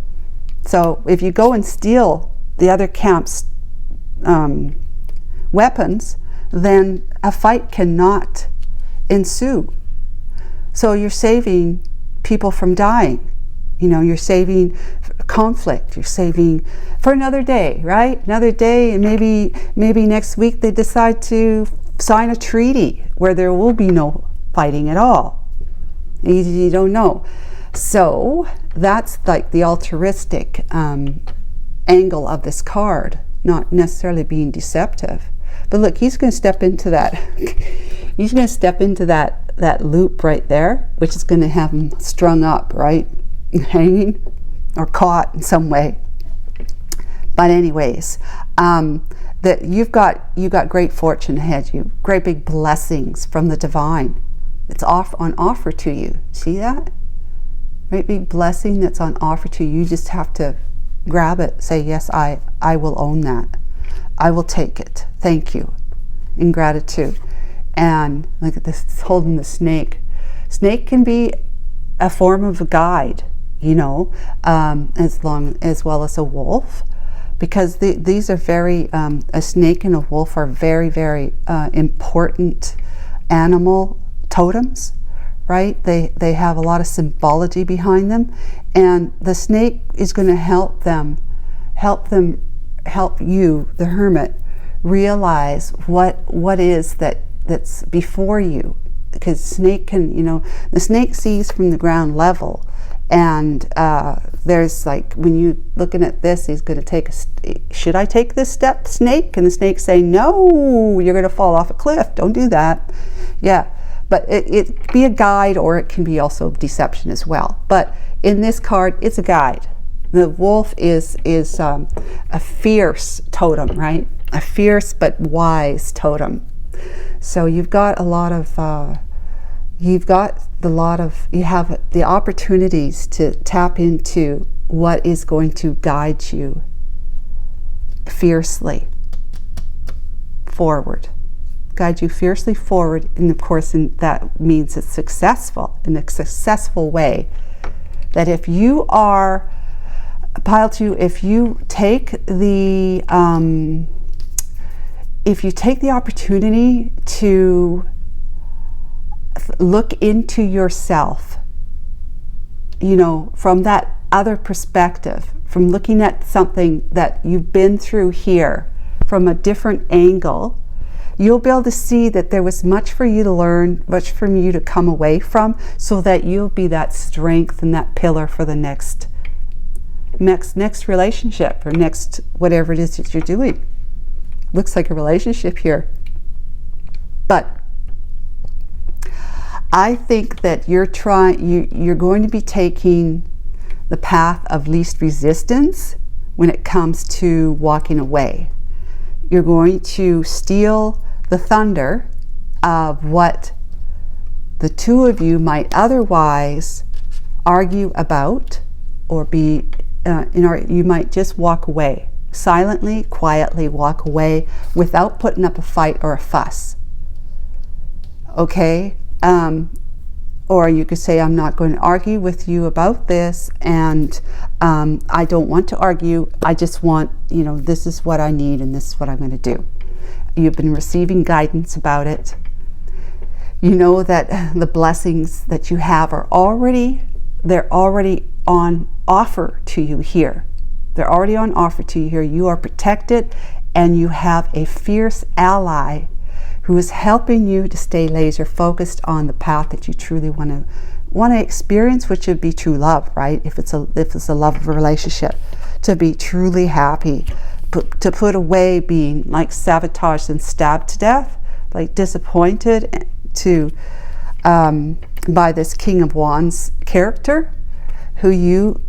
[SPEAKER 1] So if you go and steal the other camp's weapons, then a fight cannot ensue. So you're saving people from dying. You're saving conflict. You're saving for another day, right? Another day, and maybe next week they decide to sign a treaty where there will be no fighting at all. You don't know. So that's like the altruistic angle of this card. not necessarily being deceptive. But look, he's going to step into that. He's going to step into that loop right there, which is going to have him strung up, right? Hanging or caught in some way. But anyways, that you've got great fortune ahead you, great big blessings from the divine. It's on offer to you. See that? Great big blessing that's on offer to you. You just have to grab it. Say, yes, I will own that. I will take it. Thank you. In gratitude. And look at this, it's holding the snake. Snake can be a form of a guide, you know, as well as a wolf. Because these are very, a snake and a wolf are very, very important animal totems, right? They have a lot of symbology behind them, and the snake is going to help you, the hermit, realize what is that's before you. Because snake can, you know, the snake sees from the ground level. And there's like, when you're looking at this, he's going to take should I take this step, snake? And the snake say, no, you're going to fall off a cliff. Don't do that. Yeah, but it can be a guide, or it can be also deception as well. But in this card, it's a guide. The wolf is a fierce totem, right? A fierce but wise totem. So you've got a lot of... you have the opportunities to tap into what is going to guide you fiercely forward. Guide you fiercely forward, and of course that means it's successful, in a successful way. That if you are, pile 2, if you take the opportunity to look into yourself, you know, from that other perspective, from looking at something that you've been through here from a different angle, you'll be able to see that there was much for you to learn, much for you to come away from, so that you'll be that strength and that pillar for the next relationship, or next whatever it is that you're doing. Looks like a relationship here. But I think that you're going to be taking the path of least resistance when it comes to walking away. You're going to steal the thunder of what the two of you might otherwise argue about, or be, you might just walk away. Silently, quietly walk away without putting up a fight or a fuss. Okay? Or you could say, I'm not going to argue with you about this, and I don't want to argue. I just want, you know, this is what I need, and this is what I'm going to do. You've been receiving guidance about it. You know that the blessings that you have are they're already on offer to you here. They're already on offer to you here. You are protected, and you have a fierce ally who is helping you to stay laser focused on the path that you truly want to experience, which would be true love, right? If it's a love of a relationship, to be truly happy, to put away being like sabotaged and stabbed to death, like disappointed by this King of Wands character, who you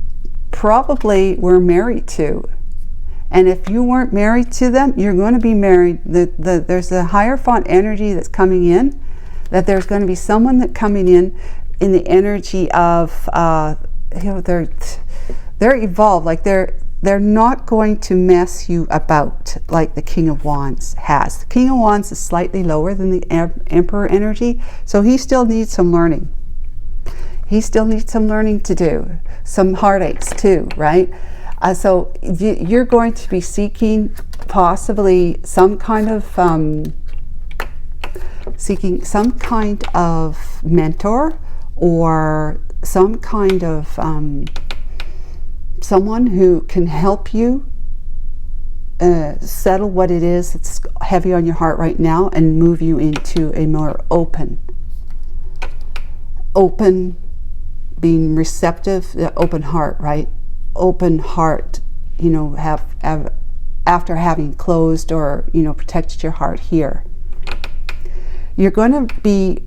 [SPEAKER 1] probably were married to. And if you weren't married to them, you're going to be married. There's a Hierophant energy that's coming in, that there's going to be someone that coming in the energy of, you know, they're evolved, like they're not going to mess you about like the King of Wands has. The King of Wands is slightly lower than the Emperor energy, so he still needs some learning. He still needs some learning to do, some heartaches too, right? So you're going to be seeking possibly some kind of mentor, or some kind of someone who can help you settle what it is that's heavy on your heart right now, and move you into a more open, being receptive, open heart, right? Open heart, you know, have after having closed or, you know, protected your heart here. You're going to be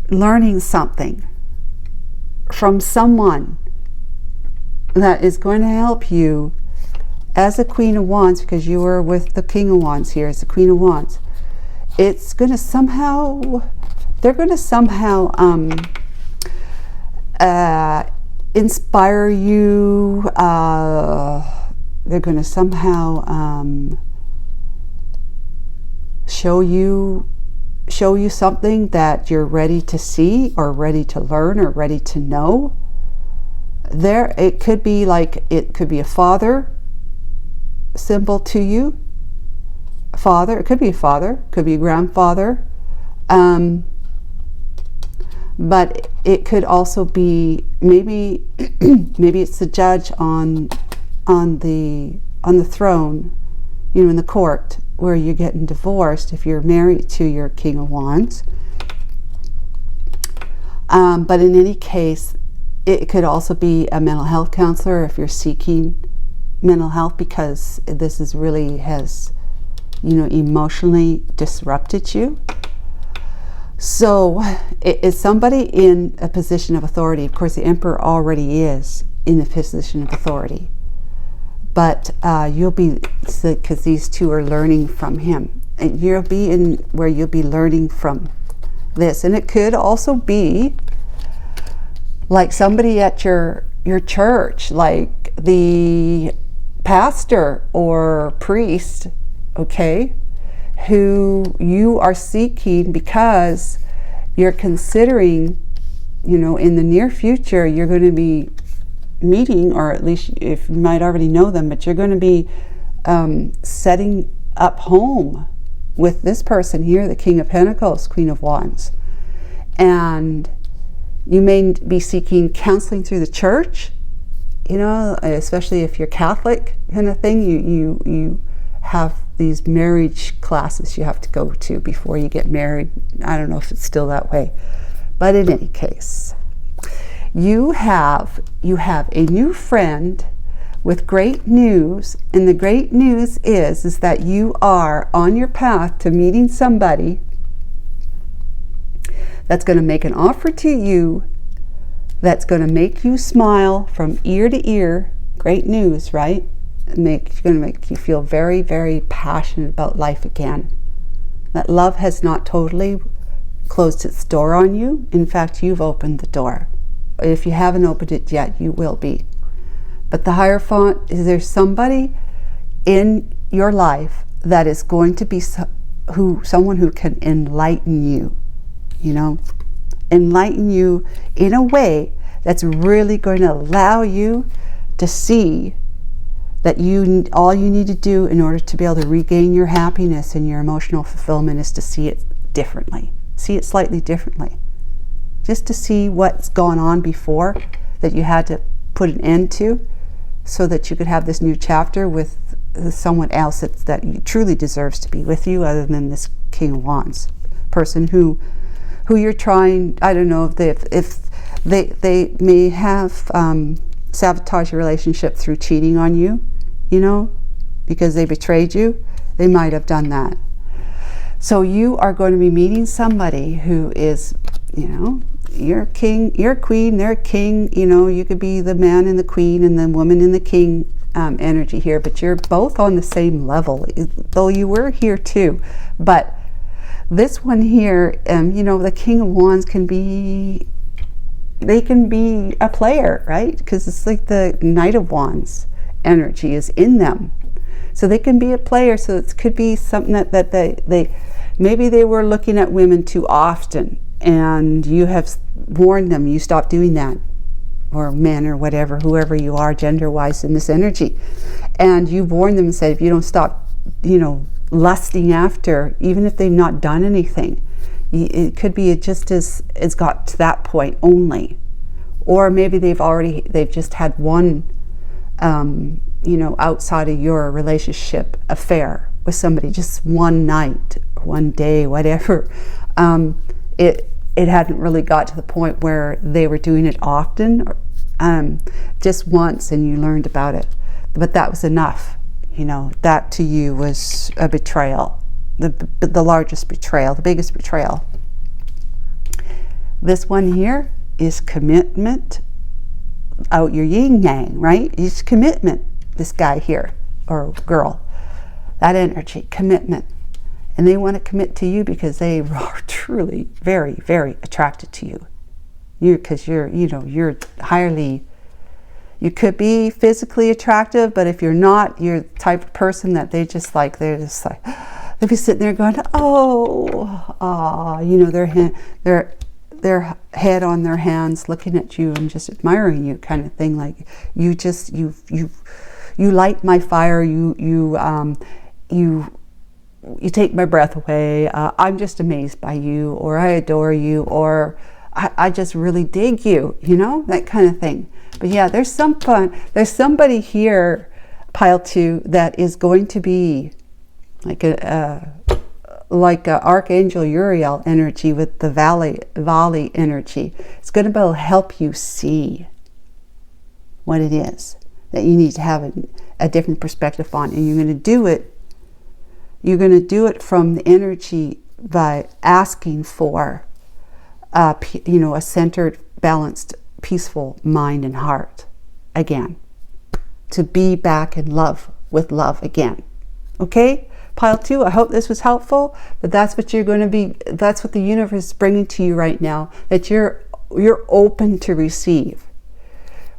[SPEAKER 1] learning something from someone that is going to help you as a Queen of Wands, because you are with the King of Wands here as the Queen of Wands. It's going to somehow, they're going to somehow inspire you. They're going to somehow show you something that you're ready to see or ready to learn or ready to know. There, it could be like, it could be a father symbol to you. Father, it could be a father, could be a grandfather, but it could also be maybe maybe it's the judge on the throne, you know, in the court where you're getting divorced if you're married to your King of Wands. But in any case, it could also be a mental health counselor if you're seeking mental health, because this is really has, you know, emotionally disrupted you. So is somebody in a position of authority. Of course, the Emperor already is in a position of authority, but you'll be, because these two are learning from him, and you'll be in where you'll be learning from this. And it could also be like somebody at your church, like the pastor or priest, okay, who you are seeking because you're considering, you know, in the near future you're going to be meeting, or at least if you might already know them, but you're going to be setting up home with this person here, the King of Pentacles, Queen of Wands. And you may be seeking counseling through the church, you know, especially if you're Catholic kind of thing. You have these marriage classes you have to go to before you get married. I don't know if it's still that way, but in any case, you have a new friend with great news, and the great news is that you are on your path to meeting somebody that's going to make an offer to you that's going to make you smile from ear to ear. Great news, right? Going to make you feel very, very passionate about life again. That love has not totally closed its door on you. In fact, you've opened the door. If you haven't opened it yet, you will be. But the Hierophant is, there's somebody in your life that is going to be someone who can enlighten you, you know, enlighten you in a way that's really going to allow you to see that all you need to do in order to be able to regain your happiness and your emotional fulfillment is to see it differently. See it slightly differently. Just to see what's gone on before that you had to put an end to, so that you could have this new chapter with someone else that truly deserves to be with you, other than this King of Wands person who you're trying. I don't know if they may have sabotaged your relationship through cheating on you, you know, because they betrayed you. They might have done that. So you are going to be meeting somebody who is, you know, you're king, you're queen, they're king. You know, you could be the man and the queen and the woman and the king energy here, but you're both on the same level, though you were here too. But this one here, you know, the King of Wands can be a player, right? Because it's like the Knight of Wands energy is in them. So they can be a player. So it could be something that they maybe they were looking at women too often, and you have warned them, you stop doing that, or men or whatever, whoever you are gender-wise in this energy. And you warned them and said, if you don't stop, you know, lusting after, even if they've not done anything, it could be just as it's got to that point only. Or maybe they've just had one, you know, outside of your relationship affair with somebody, just one night, one day, whatever. It hadn't really got to the point where they were doing it often, just once, and you learned about it. But that was enough, You know, that to you was a betrayal, the largest betrayal, the biggest betrayal. This one here is commitment, out your yin yang, right? It's commitment, this guy here, or girl, that energy, commitment. And they want to commit to you because they are truly very, very attracted to you. Because you're highly, you could be physically attractive, but if you're not, you're the type of person that they'll be sitting there going, oh, you know, their head on their hands looking at you and just admiring you, kind of thing. Like, you light my fire, you take my breath away, I'm just amazed by you, or I adore you, or I just really dig you, you know, that kind of thing. But yeah, there's somebody here, pile 2, that is going to be like a Archangel Uriel energy with the Valley energy. It's going to help you see what it is that you need to have a different perspective on, and you're going to do it. You're going to do it from the energy by asking for, a centered, balanced, peaceful mind and heart again. To be back in love with love again. Okay? Pile 2, I hope this was helpful, but that's what you're going to be, that's what the universe is bringing to you right now, that you're open to receive.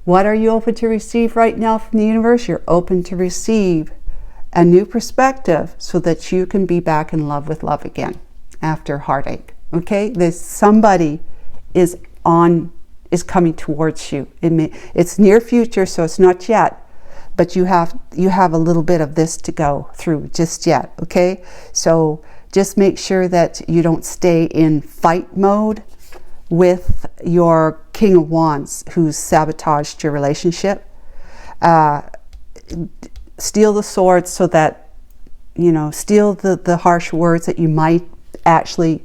[SPEAKER 1] What are you open to receive right now from the universe? You're open to receive a new perspective so that you can be back in love with love again after heartache. Okay? There's somebody is coming towards you. It's near future, so it's not yet. But you have a little bit of this to go through just yet, okay? So just make sure that you don't stay in fight mode with your King of Wands who's sabotaged your relationship. Steal the swords so that, steal the harsh words that you might actually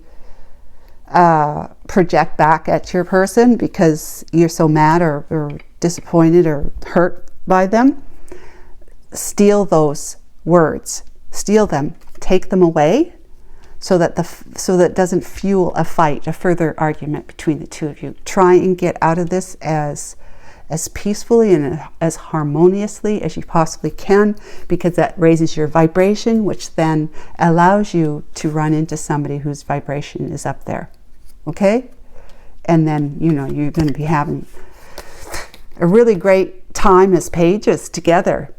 [SPEAKER 1] project back at your person because you're so mad or disappointed or hurt by them. Steal those words, steal them, take them away so that it doesn't fuel a fight, a further argument between the two of you. Try and get out of this as peacefully and as harmoniously as you possibly can, because that raises your vibration, which then allows you to run into somebody whose vibration is up there. Okay? And then, you're going to be having a really great time as pages together,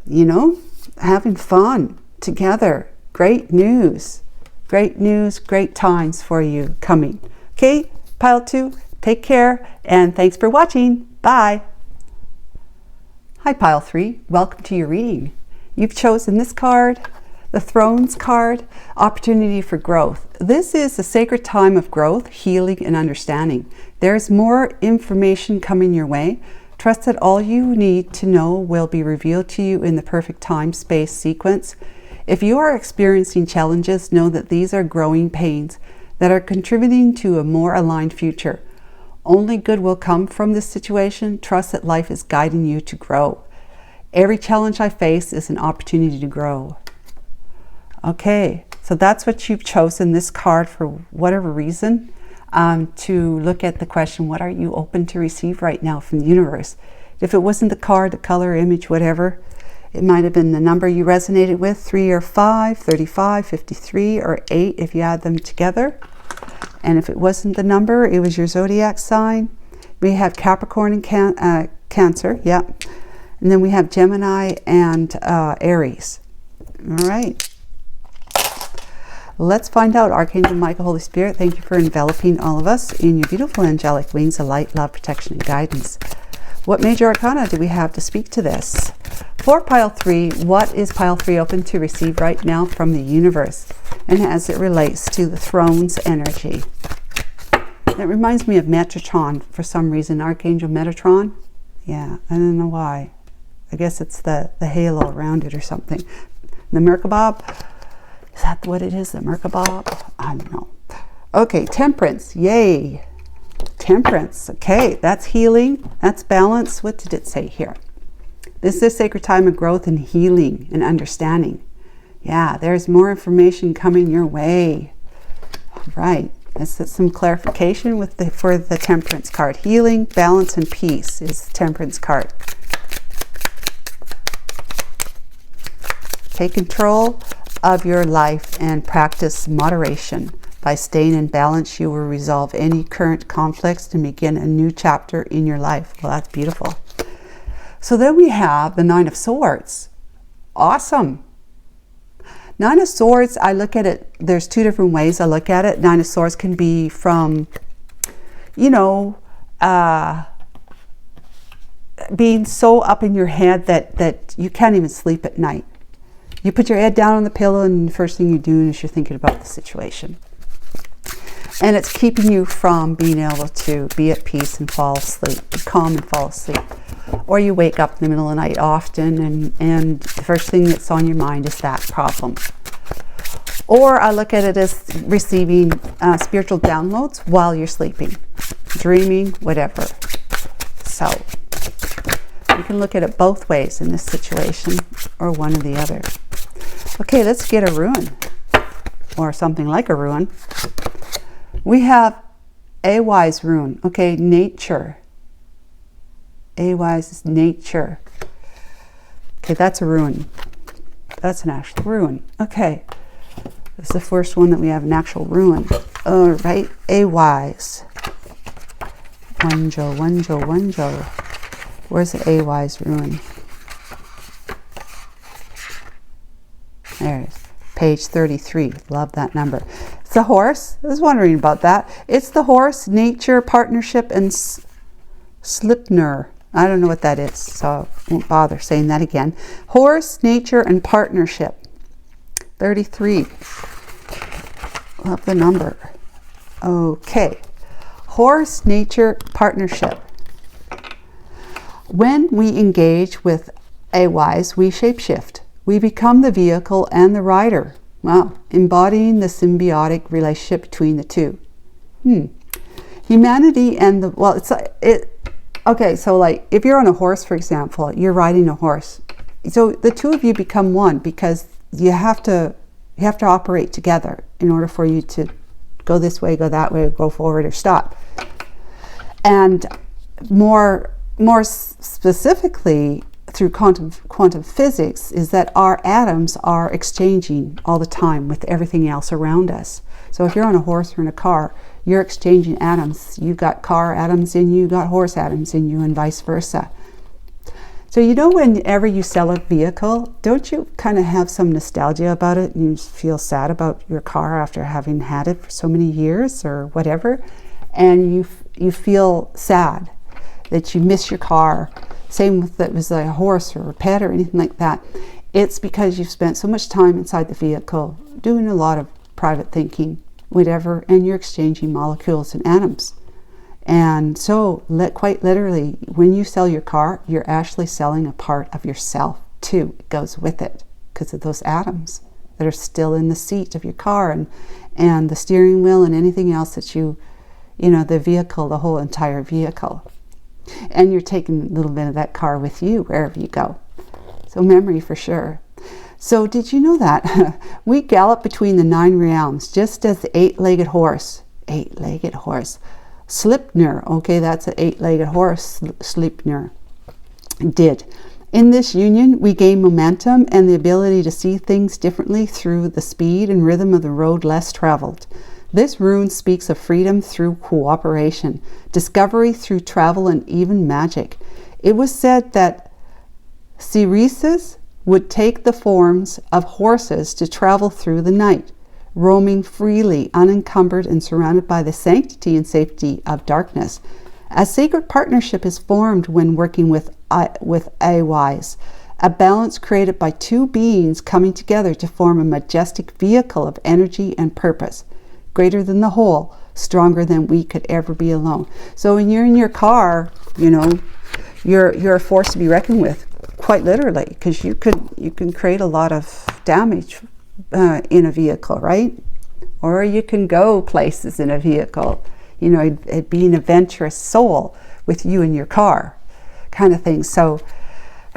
[SPEAKER 1] having fun together. Great news, great times for you coming. Okay, pile 2, take care, and thanks for watching. Bye. Hi, pile 3, welcome to your reading. You've chosen this card, the Thrones card, opportunity for growth. This is a sacred time of growth, healing, and understanding. There's more information coming your way. Trust that all you need to know will be revealed to you in the perfect time-space sequence. If you are experiencing challenges, know that these are growing pains that are contributing to a more aligned future. Only good will come from this situation. Trust that life is guiding you to grow. Every challenge I face is an opportunity to grow. Okay, so that's what you've chosen this card for whatever reason. To look at the question, what are you open to receive right now from the universe? If it wasn't the card, the color, image, whatever, it might have been the number you resonated with, 3 or 5, 35, 53, or 8 if you add them together. And if it wasn't the number, it was your zodiac sign. We have Capricorn and Cancer, yeah. And then we have Gemini and Aries. All right. Let's find out. Archangel Michael, Holy Spirit, thank you for enveloping all of us in your beautiful angelic wings of light, love, protection, and guidance. What major arcana do we have to speak to this? For pile 3, what is pile 3 open to receive right now from the universe? And as it relates to the Thrones energy. It reminds me of Metatron for some reason. Archangel Metatron. Yeah, I don't know why. I guess it's the halo around it or something. The Merkabah. Is that what it is, the Merkabah? I don't know. Okay, Temperance, yay. Temperance, okay, that's healing, that's balance. What did it say here? This is a sacred time of growth and healing and understanding. Yeah, there's more information coming your way. All right. Let's get some clarification for the Temperance card. Healing, balance, and peace is the Temperance card. Take control of your life and practice moderation. By staying in balance, you will resolve any current conflicts and begin a new chapter in your life. Well, that's beautiful. So then we have the Nine of Swords. Awesome. Nine of Swords, I look at it, there's two different ways I look at it. Nine of Swords can be from, you know, being so up in your head that you can't even sleep at night. You put your head down on the pillow and the first thing you're doing is you're thinking about the situation. And it's keeping you from being able to be at peace and fall asleep, be calm and fall asleep. Or you wake up in the middle of the night often and the first thing that's on your mind is that problem. Or I look at it as receiving spiritual downloads while you're sleeping, dreaming, whatever. So you can look at it both ways in this situation, or one or the other. Okay, let's get a rune, or something like a rune. We have a wise rune. Okay, nature. A wise is nature. Okay, that's a rune. That's an actual rune. Okay, this is the first one that we have an actual rune. All right, a wise. Wanjo, wanjo, wanjo. Where's the a wise rune? There it is. Page 33. Love that number. It's the horse. I was wondering about that. It's the horse, nature, partnership, and Slipner. I don't know what that is, so I won't bother saying that again. Horse, nature, and partnership. 33. Love the number. Okay. Horse, nature, partnership. When we engage with a wise, we shapeshift. We become the vehicle and the rider. Wow. Embodying the symbiotic relationship between the two. Humanity and the, well, okay, so like if you're on a horse, for example, you're riding a horse. So the two of you become one because you have to operate together in order for you to go this way, go that way, go forward or stop. And more specifically through quantum physics is that our atoms are exchanging all the time with everything else around us. So if you're on a horse or in a car, you're exchanging atoms. You got car atoms in you, got horse atoms in you, and vice versa. So you know, whenever you sell a vehicle, don't you kind of have some nostalgia about it, and you feel sad about your car after having had it for so many years or whatever, and you feel sad that you miss your car. Same with that was a horse or a pet or anything like that. It's because you've spent so much time inside the vehicle doing a lot of private thinking, whatever, and you're exchanging molecules and atoms. And so quite literally, when you sell your car, you're actually selling a part of yourself too. It goes with it because of those atoms that are still in the seat of your car and the steering wheel and anything else that you know, the vehicle, the whole entire vehicle. And you're taking a little bit of that car with you wherever you go. So memory for sure. So did you know that we gallop between the 9 realms just as the 8-legged horse. 8-legged horse. Slipner. Okay, that's an 8-legged horse. Slipner did. In this union, we gain momentum and the ability to see things differently through the speed and rhythm of the road less traveled. This rune speaks of freedom through cooperation, discovery through travel, and even magic. It was said that Seer would take the forms of horses to travel through the night, roaming freely, unencumbered, and surrounded by the sanctity and safety of darkness. A sacred partnership is formed when working with a wise, a balance created by two beings coming together to form a majestic vehicle of energy and purpose. Greater than the whole, stronger than we could ever be alone. So when you're in your car, you know, you're a force to be reckoned with, quite literally, because you can create a lot of damage in a vehicle, right? Or you can go places in a vehicle, you know, being a adventurous soul with you in your car, kind of thing. So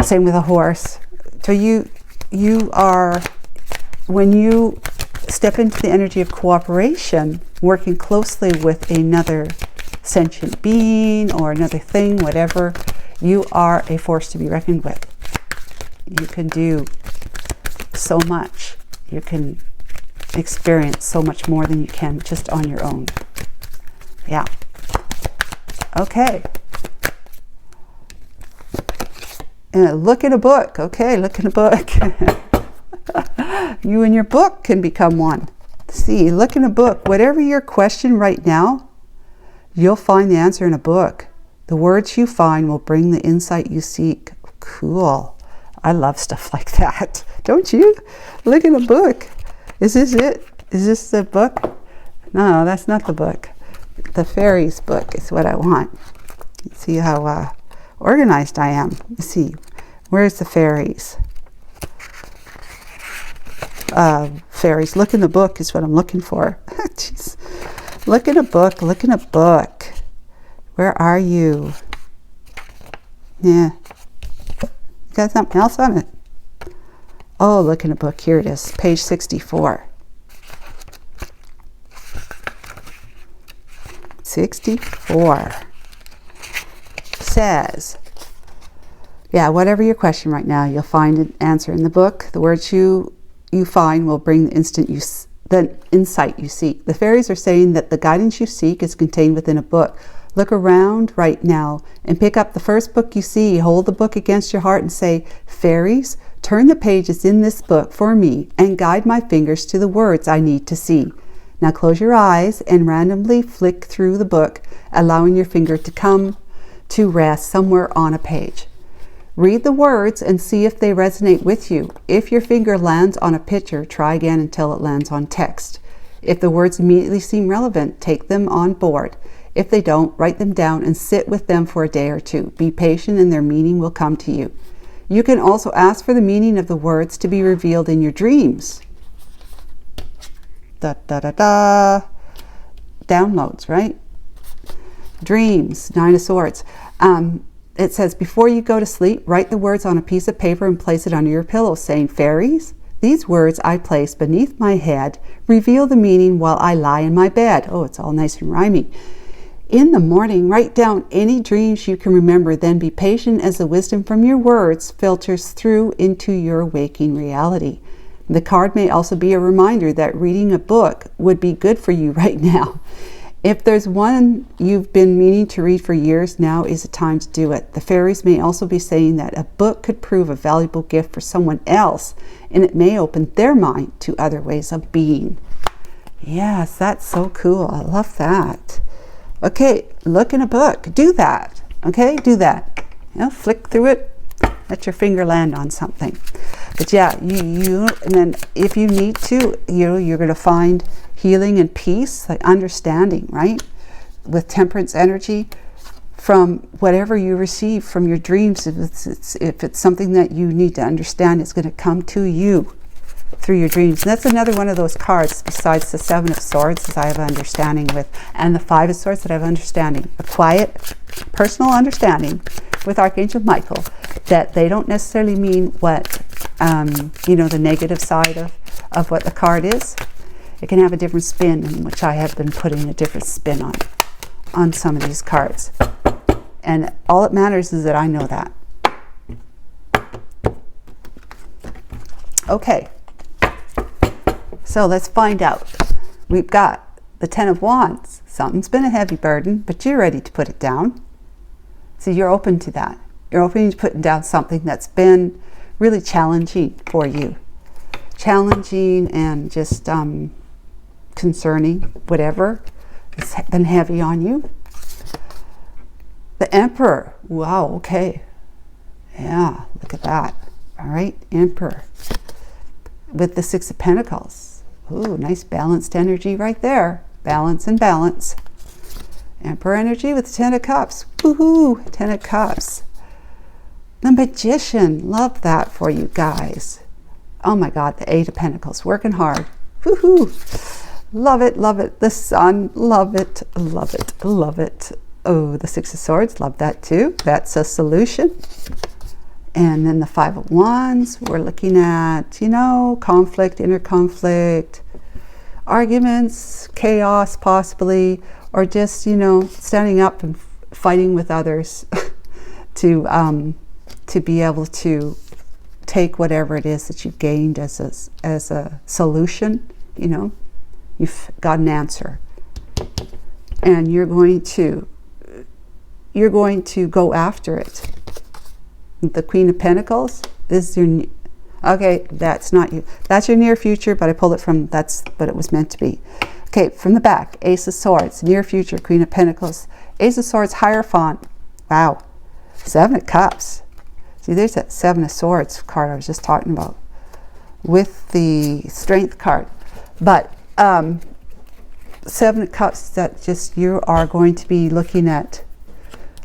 [SPEAKER 1] Same with a horse. So you are, when you step into the energy of cooperation, working closely with another sentient being or another thing, whatever, you are a force to be reckoned with. You can do so much. You can experience so much more than you can just on your own. Yeah. Okay. Look in a book. Okay, look in a book. You and your book can become one. See, look in a book. Whatever your question right now, you'll find the answer in a book. The words you find will bring the insight you seek. Cool. I love stuff like that. Don't you? Look in a book. Is this it? Is this the book? No, that's not the book. The fairies book is what I want. See how organized I am. Let's see. Where's the fairies? Fairies. Look in the book is what I'm looking for. Jeez. Look in a book. Look in a book. Where are you? Yeah. You got something else on it? Oh, look in a book. Here it is. Page 64. 64. Says, yeah, whatever your question right now, you'll find an answer in the book. The words you find will bring the insight you seek. The fairies are saying that the guidance you seek is contained within a book. Look around right now and pick up the first book you see. Hold the book against your heart and say, fairies, turn the pages in this book for me and guide my fingers to the words I need to see. Now close your eyes and randomly flick through the book, allowing your finger to come to rest somewhere on a page. Read the words and see if they resonate with you. If your finger lands on a picture, try again until it lands on text. If the words immediately seem relevant, take them on board. If they don't, write them down and sit with them for a day or two. Be patient and their meaning will come to you. You can also ask for the meaning of the words to be revealed in your dreams. Da da da da. Downloads, right? Dreams, 9 of Swords. It says, before you go to sleep, write the words on a piece of paper and place it under your pillow, saying, fairies, these words I place beneath my head reveal the meaning while I lie in my bed. Oh, it's all nice and rhyming. In the morning, write down any dreams you can remember, then be patient as the wisdom from your words filters through into your waking reality. The card may also be a reminder that reading a book would be good for you right now. If there's one you've been meaning to read for years, now is the time to do it. The fairies may also be saying that a book could prove a valuable gift for someone else, and it may open their mind to other ways of being. Yes, that's so cool. I love that. Okay, look in a book. Do that. Okay, do that. You know, flick through it. Let your finger land on something. But yeah, you and then if you need to, you're going to find healing and peace, like understanding, right? With temperance energy from whatever you receive from your dreams. If it's something that you need to understand, it's going to come to you through your dreams. And that's another one of those cards besides the 7 of Swords that I have understanding with, and the 5 of Swords that I have understanding. A quiet, personal understanding with Archangel Michael that they don't necessarily mean what, the negative side of what the card is. It can have a different spin, in which I have been putting a different spin on some of these cards. And all that matters is that I know that. Okay. So let's find out. We've got the 10 of Wands. Something's been a heavy burden, but you're ready to put it down. So you're open to that. You're open to putting down something that's been really challenging for you. Challenging and just concerning, whatever. It's been heavy on you. The Emperor. Wow, okay. Yeah, look at that. All right, Emperor. With the 6 of Pentacles. Ooh, nice balanced energy right there. Balance and balance. Emperor energy with 10 of Cups. Woohoo! 10 of Cups. The Magician. Love that for you guys. Oh my God, the 8 of Pentacles. Working hard. Woohoo! Love it, love it. The Sun. Love it, love it, love it. Oh, the 6 of Swords. Love that too. That's a solution. And then the Five of Wands, we're looking at, you know, conflict, inner conflict, arguments, chaos possibly, or just, you know, standing up and fighting with others to be able to take whatever it is that you've gained as a solution. You know, you've got an answer, and you're going to go after it. The Queen of Pentacles is your, okay, that's not you. That's your near future, but I pulled it from, that's what it was meant to be. Okay, from the back, Ace of Swords, near future, Queen of Pentacles. Ace of Swords, Hierophant. Wow. Seven of Cups. See, there's that Seven of Swords card I was just talking about with the Strength card. But Seven of Cups, that just, you are going to be looking at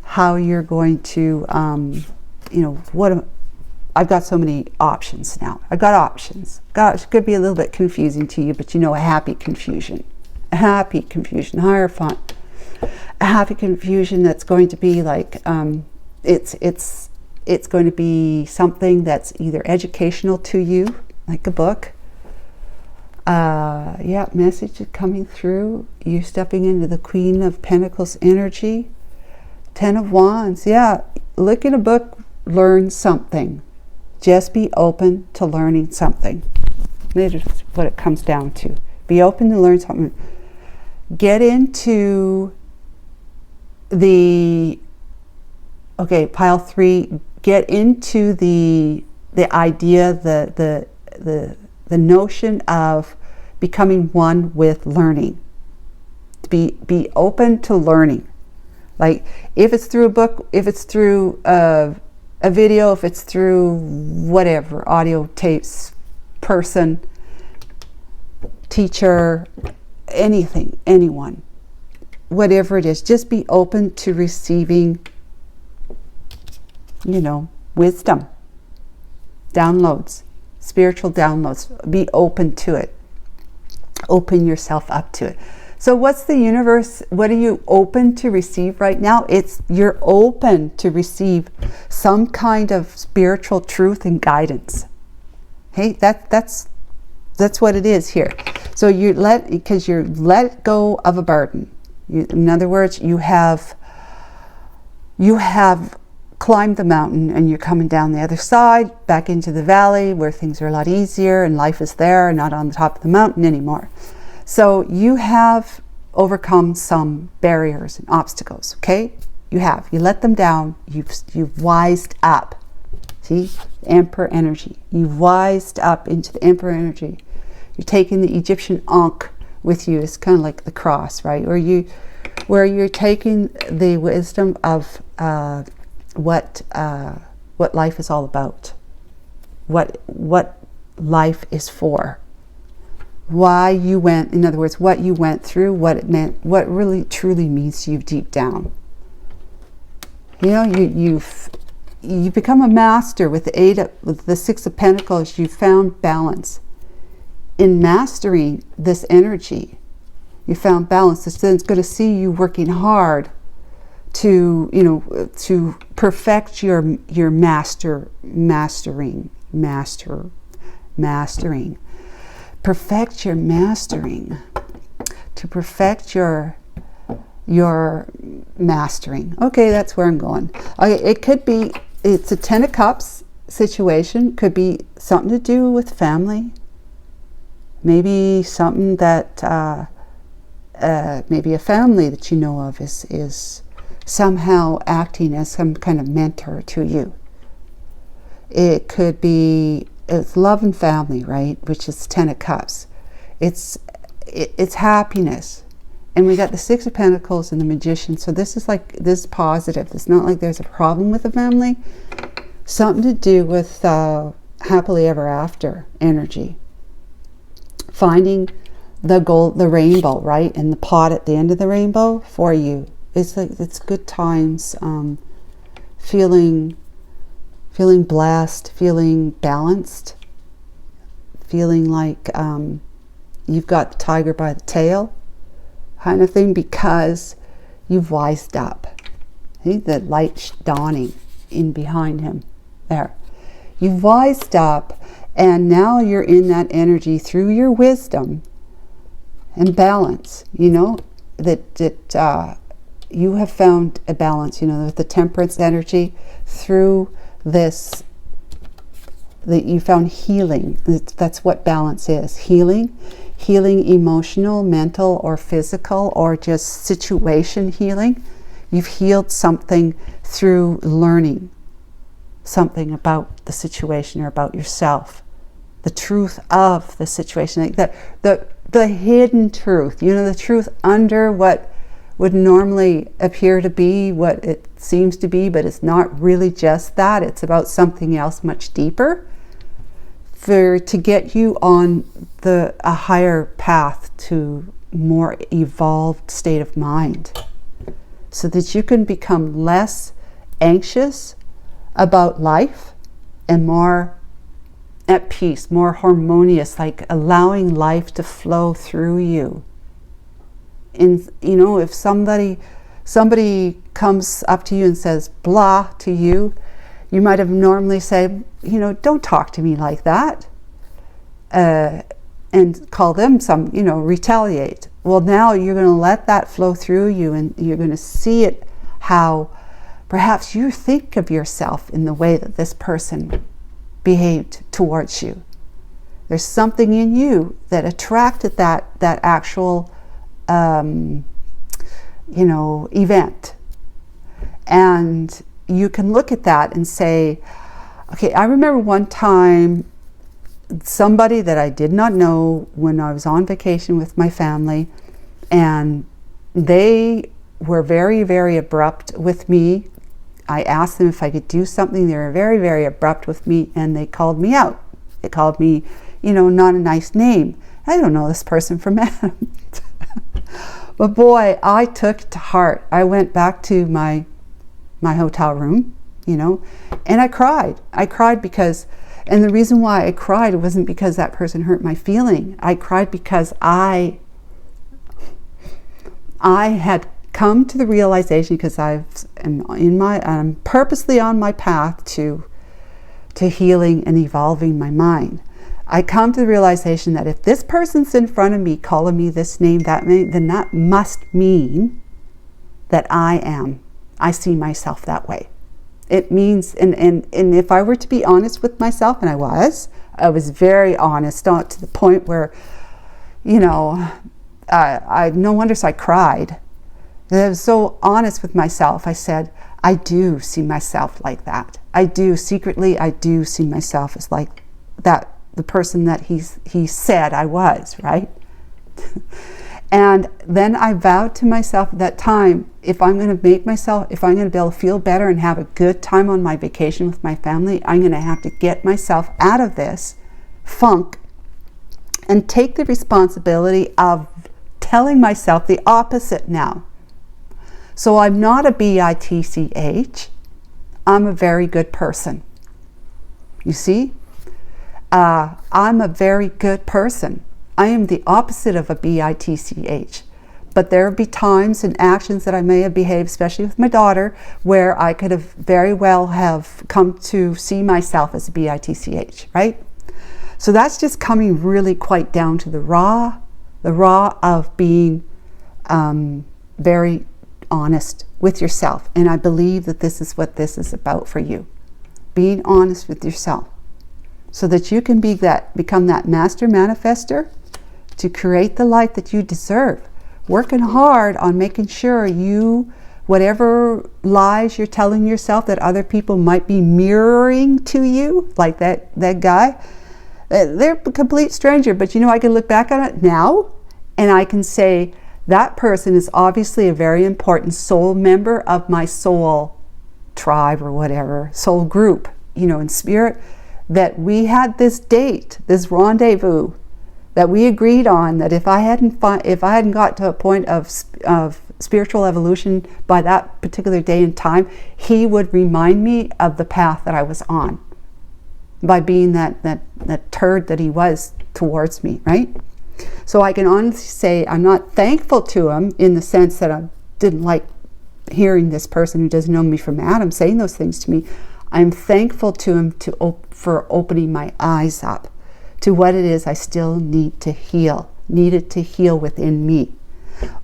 [SPEAKER 1] how you're going to, you know, I've got so many options now. I've got options. Gosh, it could be a little bit confusing to you, but you know, a happy confusion. A happy confusion. Hierophant. A happy confusion that's going to be like, it's going to be something that's either educational to you, like a book. Yeah, message coming through. You're stepping into the Queen of Pentacles energy. Ten of Wands. Yeah, look at a book, learn something. Just be open to learning something. That's what it comes down to. Be open to learn something. Get into the, okay, pile 3, get into the idea, the notion of becoming one with learning. Be open to learning. Like, if it's through a book, if it's through a video, if it's through whatever, audio tapes, person, teacher, anything, anyone, whatever it is, just be open to receiving, you know, wisdom, downloads, spiritual downloads. Be open to it. Open yourself up to it. So what's the universe, what are you open to receive right now? It's, you're open to receive some kind of spiritual truth and guidance. Hey, that's what it is here. So you because you're let go of a burden. In other words, you have climbed the mountain and you're coming down the other side, back into the valley where things are a lot easier and life is there and not on the top of the mountain anymore. So you have overcome some barriers and obstacles, okay? You have. You let them down. You've wised up. See? Emperor energy. You've wised up into the Emperor energy. You're taking the Egyptian Ankh with you. It's kind of like the cross, right? Where you're taking the wisdom of what life is all about. What life is for. Why you went, in other words, what you went through, what it meant, what really truly means to you deep down. You know, you become a master with the Six of Pentacles. You found balance in mastering this energy. You found balance. So it's going to see you working hard to, you know, to perfect your mastering. Perfect your mastering. To perfect your mastering. Okay, that's where I'm going. Okay, it could be, it's a Ten of Cups situation. Could be something to do with family. Maybe something that, maybe a family that you know of is somehow acting as some kind of mentor to you. It could be, it's love and family, right? Which is Ten of Cups. It's happiness. And we got the Six of Pentacles and the Magician. So this is like, this is positive. It's not like there's a problem with the family. Something to do with happily ever after energy. Finding the gold, the rainbow, right? And the pot at the end of the rainbow for you. It's like, it's good times. Feeling blessed, feeling balanced, feeling like you've got the tiger by the tail kind of thing, because you've wised up. See the light dawning in behind him there. You've wised up, and now you're in that energy through your wisdom and balance, you know, that you have found a balance, you know, with the temperance energy through this, that you found healing. That's what balance is. Healing emotional, mental, or physical, or just situation healing. You've healed something through learning something about the situation or about yourself, the truth of the situation, like that, the hidden truth, you know, the truth under what would normally appear to be what it seems to be, but it's not really just that. It's about something else much deeper, to get you on a higher path to more evolved state of mind, so that you can become less anxious about life and more at peace, more harmonious, like allowing life to flow through you. And you know, if somebody comes up to you and says blah to you, you might have normally said, you know, don't talk to me like that, and call them some, you know, retaliate. Well, now you're going to let that flow through you, and you're going to see it, how perhaps you think of yourself in the way that this person behaved towards you. There's something in you that attracted that actual you know, event, and you can look at that and say, okay, I remember one time somebody that I did not know, when I was on vacation with my family, and they were very, very abrupt with me. I asked them if I could do something. They were very, very abrupt with me, and they called me out. They called me, you know, not a nice name. I don't know this person from Adam. But boy, I took it to heart. I went back to my hotel room, you know, and I cried. I cried because, and the reason why I cried wasn't because that person hurt my feeling. I cried because I had come to the realization, because I'm purposely on my path to healing and evolving my mind. I come to the realization that if this person's in front of me calling me this name, that name, then that must mean that I see myself that way. It means, and if I were to be honest with myself, and I was very honest, to the point where, you know, I no wonder I cried. I was so honest with myself. I said, I do see myself like that. I do see myself as like that, the person that he said I was, right? And then I vowed to myself at that time, if I'm going to be able to feel better and have a good time on my vacation with my family, I'm going to have to get myself out of this funk and take the responsibility of telling myself the opposite now. So I'm not a bitch. I'm a very good person. You see? I'm a very good person. I am the opposite of a bitch. But there will be times and actions that I may have behaved, especially with my daughter, where I could have very well have come to see myself as a bitch, right? So that's just coming really quite down to the raw of being very honest with yourself. And I believe that this is what this is about for you. Being honest with yourself, so that you can become that master manifester to create the life that you deserve. Working hard on making sure whatever lies you're telling yourself that other people might be mirroring to you, like that guy, they're a complete stranger, but you know, I can look back on it now and I can say, that person is obviously a very important soul member of my soul tribe or whatever, soul group, you know, in spirit, that we had this date, this rendezvous, that we agreed on, that if I hadn't got to a point of spiritual evolution by that particular day and time, he would remind me of the path that I was on by being that turd that he was towards me, right? So I can honestly say I'm not thankful to him in the sense that I didn't like hearing this person who doesn't know me from Adam saying those things to me. I'm thankful to him for opening my eyes up to what it is I still needed to heal within me.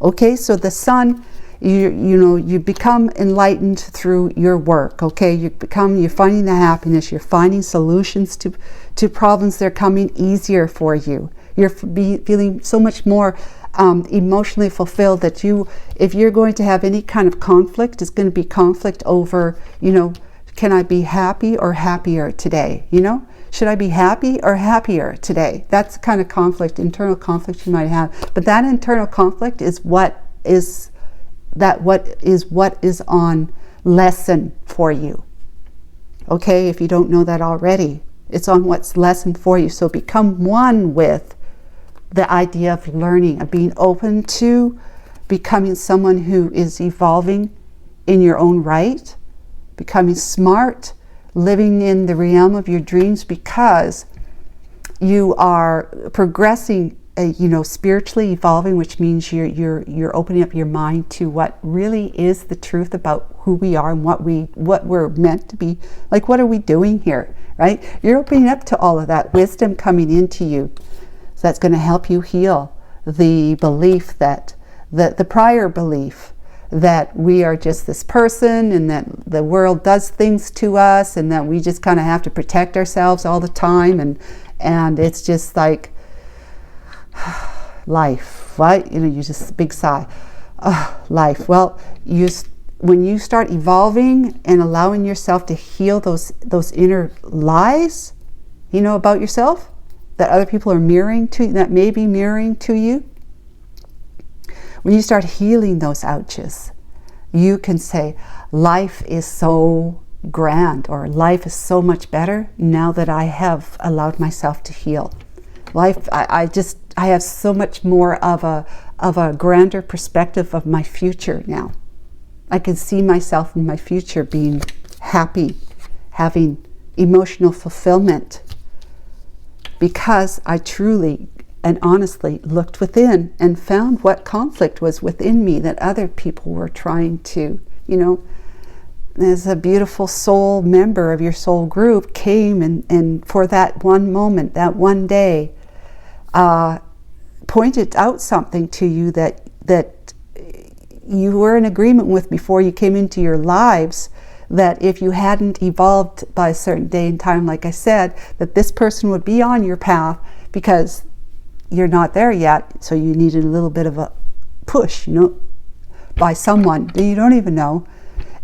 [SPEAKER 1] Okay, so the sun, you become enlightened through your work. Okay, you're finding the happiness, you're finding solutions to problems that are coming easier for you. You're feeling so much more emotionally fulfilled that if you're going to have any kind of conflict, it's going to be conflict over, can I be happy or happier today? Should I be happy or happier today? That's the kind of conflict, internal conflict you might have. But that internal conflict is what is on lesson for you. Okay, if you don't know that already, it's on what's lesson for you. So become one with the idea of learning, of being open to becoming someone who is evolving in your own right, becoming smart, living in the realm of your dreams, because you are progressing, spiritually evolving, which means you're opening up your mind to what really is the truth about who we are and what we're meant to be. Like, what are we doing here, right? You're opening up to all of that wisdom coming into you. So that's going to help you heal the belief that the prior belief that we are just this person and that the world does things to us and that we just kind of have to protect ourselves all the time, and it's just like life, right? You just big sigh, life. Well, when you start evolving and allowing yourself to heal those inner lies, about yourself that other people are mirroring to, that may be mirroring to you. When you start healing those ouches, you can say, life is so grand, or life is so much better now that I have allowed myself to heal. Life, I have so much more of a grander perspective of my future now. I can see myself in my future being happy, having emotional fulfillment, because I truly and honestly looked within and found what conflict was within me that other people were trying to, as a beautiful soul member of your soul group came and for that one moment, that one day, pointed out something to you that you were in agreement with before you came into your lives, that if you hadn't evolved by a certain day and time, like I said, that this person would be on your path, because you're not there yet, so you needed a little bit of a push, by someone that you don't even know,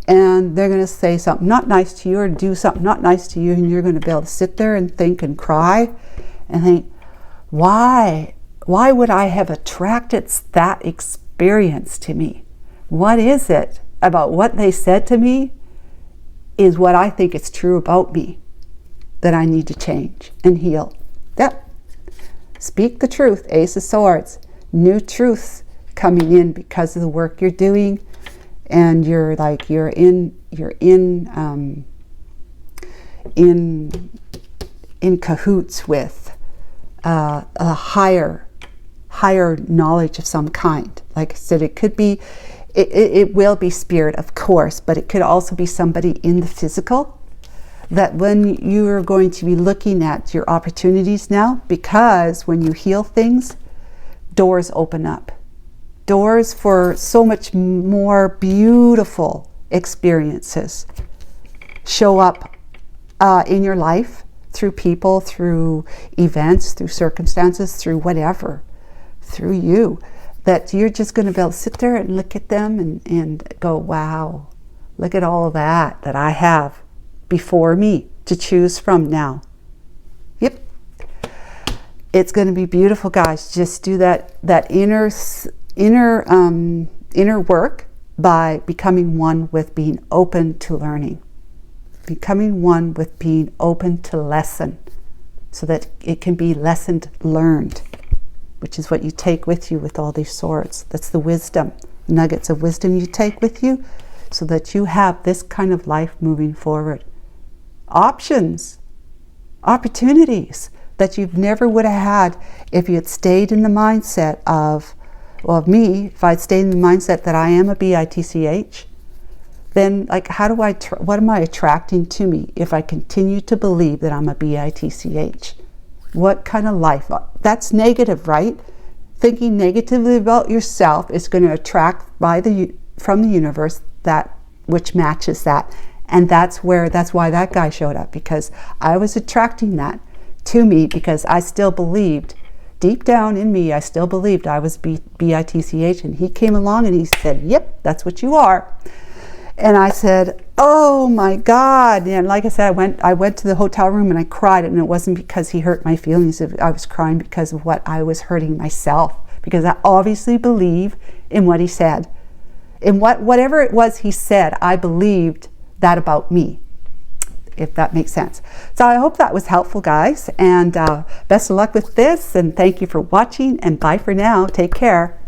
[SPEAKER 1] and they're going to say something not nice to you or do something not nice to you, and you're going to be able to sit there and think and cry and think, why would I have attracted that experience to me? What is it about what they said to me is what I think is true about me that I need to change and heal? Yep. Speak the truth, Ace of Swords. New truths coming in because of the work you're doing, and you're in cahoots with a higher knowledge of some kind. Like I said, it could be, it will be spirit, of course, but it could also be somebody in the physical, that when you are going to be looking at your opportunities now, because when you heal things, doors open up. Doors for so much more beautiful experiences show up in your life, through people, through events, through circumstances, through whatever, through you, that you're just going to be able to sit there and look at them and go, wow, look at all of that I have before me to choose from now. Yep. It's going to be beautiful, guys. Just do that inner work by becoming one with being open to learning. Becoming one with being open to lesson, so that it can be lessoned, learned, which is what you take with you with all these swords. That's the wisdom, nuggets of wisdom you take with you, so that you have this kind of life moving forward. Options, opportunities that you've never would have had if you had stayed in the mindset of, well, me, if I'd stayed in the mindset that I am a BITCH, then like, how do I, what am I attracting to me if I continue to believe that I'm a BITCH? What kind of life? That's negative, right? Thinking negatively about yourself is going to attract from the universe that which matches that. And that's why that guy showed up, because I was attracting that to me, because I still believed, deep down in me, I still believed I was BITCH. And he came along and he said, yep, that's what you are. And I said, oh my God. And like I said, I went to the hotel room and I cried. And it wasn't because he hurt my feelings. I was crying because of what I was hurting myself, because I obviously believe in what he said. In whatever it was he said, I believed that about me, if that makes sense. So I hope that was helpful, guys. And best of luck with this. And thank you for watching. And bye for now. Take care.